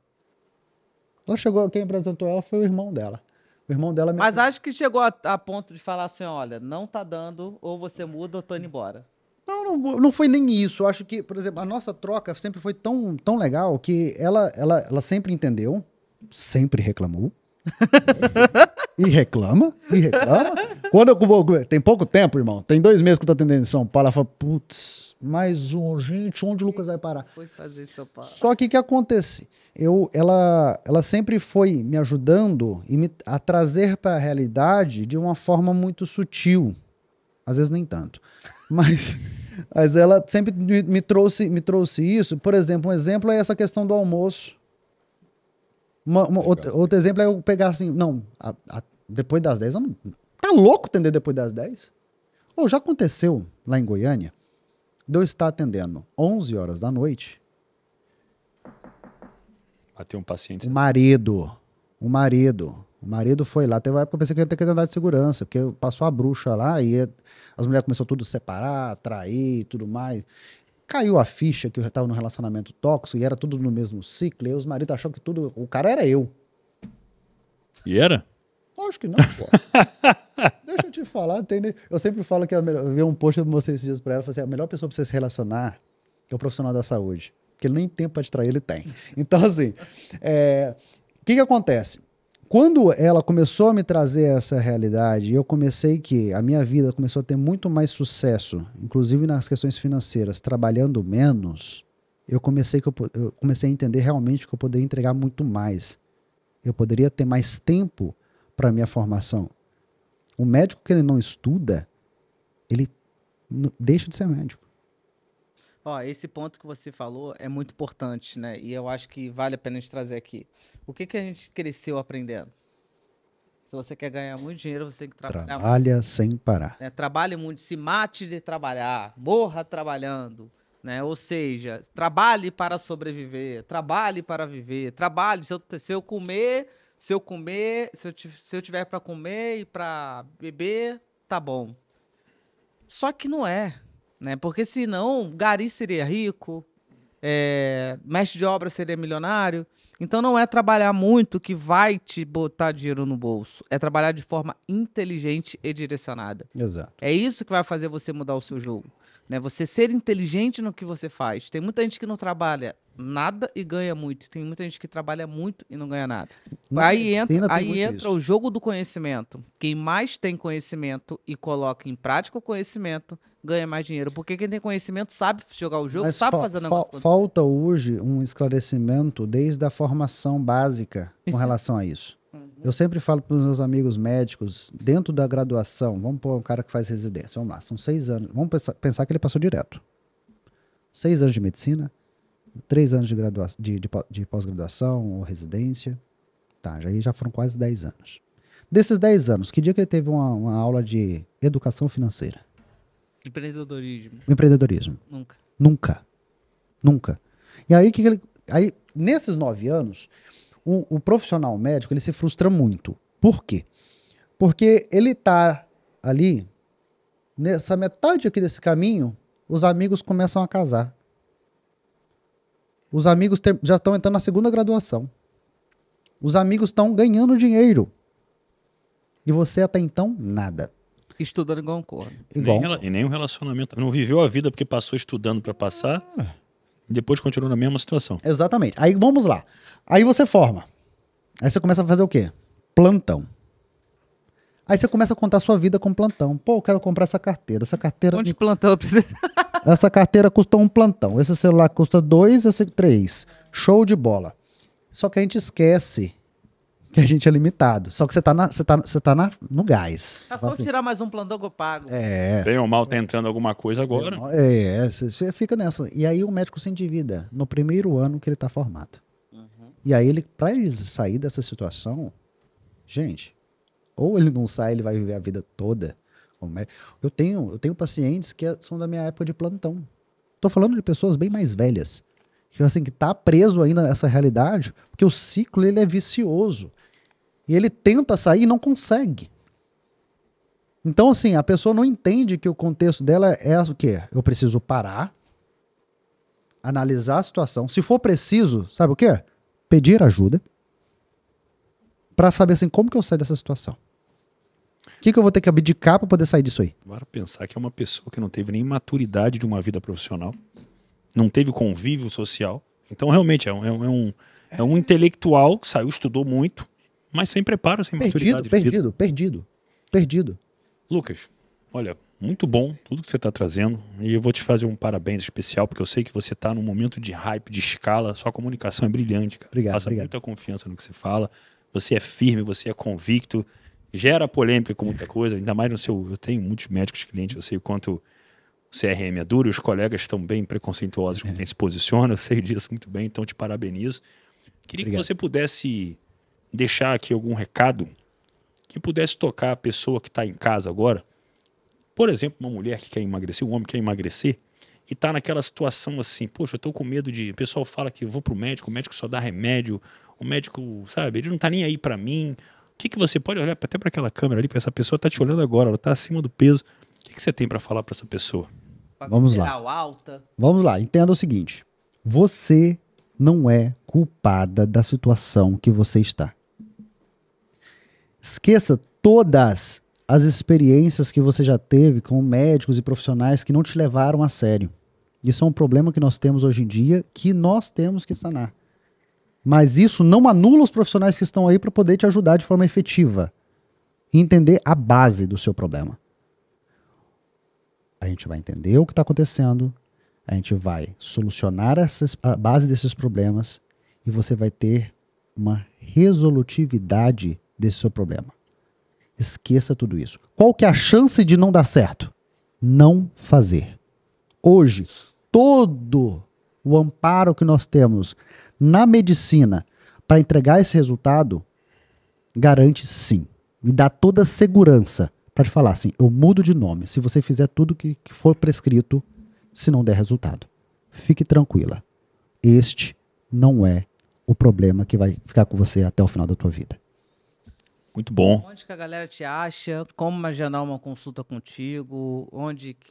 Ela chegou, quem apresentou ela foi o irmão dela. O irmão dela... Mas acho que chegou a ponto de falar assim, olha, não tá dando, ou você muda ou tô indo embora. Não foi nem isso. Eu acho que, por exemplo, a nossa troca sempre foi tão legal que ela sempre entendeu, sempre reclamou. E reclama. Quando eu vou... Tem pouco tempo, irmão. Tem 2 meses que eu tô atendendo em São Paulo. Ela fala, putz, mais um, gente, onde o Lucas vai parar? Foi fazer São Paulo. Só que o que acontece? Ela sempre foi me ajudando a trazer para a realidade de uma forma muito sutil. Às vezes nem tanto. Mas ela sempre me trouxe isso. Por exemplo, um exemplo é essa questão do almoço. Outro exemplo é eu pegar assim, não, depois das 10, eu não, tá louco atender depois das 10? Já aconteceu lá em Goiânia, de eu estar atendendo 11 horas da noite Bateu um paciente. O marido foi lá. Teve uma época que eu pensei que ia ter que andar de segurança, porque passou a bruxa lá e as mulheres começaram tudo a separar, trair e tudo mais. Caiu a ficha que eu estava num relacionamento tóxico e era tudo no mesmo ciclo, e os maridos acharam que tudo. O cara era eu. E era? Lógico que não, pô. Deixa eu te falar. Eu sempre falo que eu vi um post de você esses dias pra ela, falei assim, a melhor pessoa pra você se relacionar é o profissional da saúde. Porque ele nem tempo pra distrair ele tem. Então, assim, o que acontece? Quando ela começou a me trazer essa realidade, eu comecei que a minha vida começou a ter muito mais sucesso, inclusive nas questões financeiras, trabalhando menos, eu comecei a entender realmente que eu poderia entregar muito mais. Eu poderia ter mais tempo para a minha formação. O médico que ele não estuda, ele deixa de ser médico. Ó, esse ponto que você falou é muito importante, né? E eu acho que vale a pena a gente trazer aqui. O que a gente cresceu aprendendo? Se você quer ganhar muito dinheiro, você tem que trabalhar muito. Trabalha sem parar. Né? Trabalhe muito, se mate de trabalhar, morra trabalhando, né? Ou seja, trabalhe para sobreviver, trabalhe para viver, trabalhe. Se eu tiver para comer e para beber, tá bom. Só que não é, né? Porque senão Gari seria rico, mestre de obra seria milionário. Então não é trabalhar muito que vai te botar dinheiro no bolso. É trabalhar de forma inteligente e direcionada. Exato. É isso que vai fazer você mudar o seu jogo. Né? Você ser inteligente no que você faz. Tem muita gente que não trabalha nada e ganha muito. Tem muita gente que trabalha muito e não ganha nada. Aí entra o jogo do conhecimento. Quem mais tem conhecimento e coloca em prática o conhecimento ganha mais dinheiro. Porque quem tem conhecimento sabe jogar o jogo, mas sabe fazer o negócio. Falta hoje um esclarecimento desde a formação básica com relação a isso. Eu sempre falo para os meus amigos médicos, dentro da graduação, vamos pôr um cara que faz residência, vamos lá, são 6 anos, vamos pensar que ele passou direto. 6 anos de medicina, 3 anos de pós-graduação ou residência, tá, já foram quase 10 anos. Desses 10 anos, que dia que ele teve uma aula de educação financeira? Empreendedorismo. Nunca. E aí, nesses 9 anos, o profissional médico, ele se frustra muito. Por quê? Porque ele tá ali, nessa metade aqui desse caminho, os amigos começam a casar. Os amigos já estão entrando na segunda graduação. Os amigos estão ganhando dinheiro. E você até então, nada. Estudando igual um corno. E nem um relacionamento. Não viveu a vida porque passou estudando para passar, e depois continuou na mesma situação. Exatamente. Aí vamos lá. Aí você forma. Aí você começa a fazer o quê? Plantão. Aí você começa a contar a sua vida com plantão. Pô, eu quero comprar essa carteira. Essa carteira. Quantos plantão precisa? Essa carteira custou um plantão. Esse celular custa 2, esse 3. Show de bola. Só que a gente esquece que a gente é limitado. Só que você tá no gás. É só tirar mais um plantão que eu pago. Bem ou mal tá entrando alguma coisa agora. Você fica nessa. E aí o médico se endivida no primeiro ano que ele tá formado. E aí, pra ele sair dessa situação, gente, ou ele não sai, ele vai viver a vida toda. Eu tenho pacientes que são da minha época de plantão. Tô falando de pessoas bem mais velhas. Que tá preso ainda nessa realidade, porque o ciclo ele é vicioso. E ele tenta sair e não consegue. Então, assim, a pessoa não entende que o contexto dela é o quê? Eu preciso parar, analisar a situação. Se for preciso, sabe o quê? Pedir ajuda para saber assim, como que eu saio dessa situação. O que eu vou ter que abdicar para poder sair disso aí? Agora pensar que é uma pessoa que não teve nem maturidade de uma vida profissional, não teve convívio social. Então, realmente, é um intelectual que saiu, estudou muito, mas sem preparo, sem maturidade. Perdido. Lucas, olha, muito bom tudo que você está trazendo. E eu vou te fazer um parabéns especial, porque eu sei que você está num momento de hype, de escala. Sua comunicação é brilhante, cara. Passa muita confiança no que você fala. Você é firme, você é convicto. Gera polêmica com muita coisa, ainda mais no seu... Eu tenho muitos médicos clientes, eu sei o quanto o CRM é duro, e os colegas estão bem preconceituosos com quem se posiciona, eu sei disso muito bem, então te parabenizo. Queria que você pudesse deixar aqui algum recado que pudesse tocar a pessoa que está em casa agora. Por exemplo, uma mulher que quer emagrecer, um homem que quer emagrecer, e tá naquela situação assim, poxa, eu tô com medo de... O pessoal fala que eu vou pro médico, o médico só dá remédio, o médico, sabe, ele não tá nem aí pra mim. O que você pode olhar até pra aquela câmera ali, pra essa pessoa tá te olhando agora, ela tá acima do peso. O que você tem pra falar pra essa pessoa? Vamos lá. Alta. Vamos lá, entenda o seguinte. Você não é culpada da situação que você está. Esqueça todas as experiências que você já teve com médicos e profissionais que não te levaram a sério. Isso é um problema que nós temos hoje em dia, que nós temos que sanar. Mas isso não anula os profissionais que estão aí para poder te ajudar de forma efetiva e entender a base do seu problema. A gente vai entender o que está acontecendo, a gente vai solucionar a base desses problemas e você vai ter uma resolutividade desse seu problema. Esqueça tudo isso. Qual que é a chance de não dar certo? Não fazer. Hoje, todo o amparo que nós temos na medicina para entregar esse resultado garante sim. Me dá toda a segurança para te falar assim, eu mudo de nome se você fizer tudo que for prescrito, se não der resultado. Fique tranquila. Este não é o problema que vai ficar com você até o final da tua vida. Muito bom. Onde que a galera te acha? Como agendar uma consulta contigo?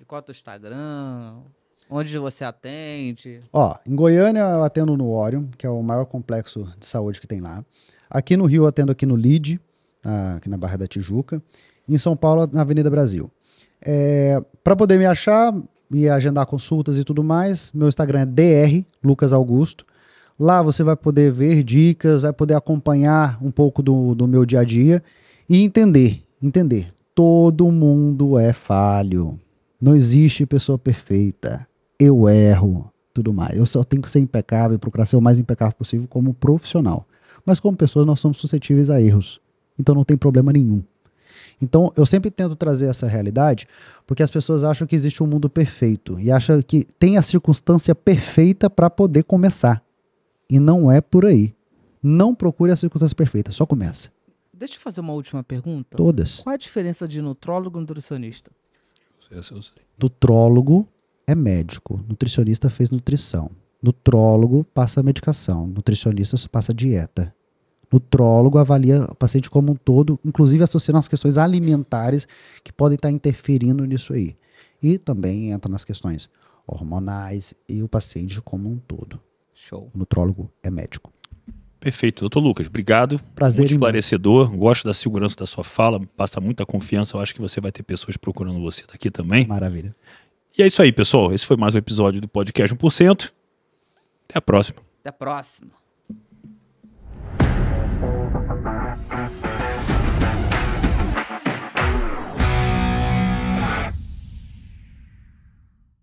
Qual é o teu Instagram? Onde você atende? Ó, em Goiânia eu atendo no Orion, que é o maior complexo de saúde que tem lá. Aqui no Rio eu atendo aqui no LID, aqui na Barra da Tijuca. Em São Paulo, na Avenida Brasil. Para poder me achar e agendar consultas e tudo mais, meu Instagram é Dr. Lucas Augusto. Lá você vai poder ver dicas, vai poder acompanhar um pouco do meu dia a dia e entender. Todo mundo é falho. Não existe pessoa perfeita. Eu erro, tudo mais. Eu só tenho que ser impecável e procurar ser o mais impecável possível como profissional. Mas como pessoas nós somos suscetíveis a erros. Então não tem problema nenhum. Então, eu sempre tento trazer essa realidade porque as pessoas acham que existe um mundo perfeito e acham que tem a circunstância perfeita para poder começar. E não é por aí. Não procure a circunstância perfeita, só começa. Deixa eu fazer uma última pergunta. Todas. Qual a diferença de nutrólogo e nutricionista? Essa eu sei. Nutrólogo é médico, nutricionista fez nutrição. Nutrólogo passa medicação, nutricionista passa dieta. Nutrólogo avalia o paciente como um todo, inclusive associando as questões alimentares que podem estar interferindo nisso aí. E também entra nas questões hormonais e o paciente como um todo. Show. O nutrólogo é médico. Perfeito. Doutor Lucas, obrigado. Prazer Muito imenso. esclarecedor. Gosto da segurança da sua fala, passa muita confiança. Eu acho que você vai ter pessoas procurando você daqui também. Maravilha. E é isso aí, pessoal. Esse foi mais um episódio do Podcast 1%. Até a próxima. Até a próxima.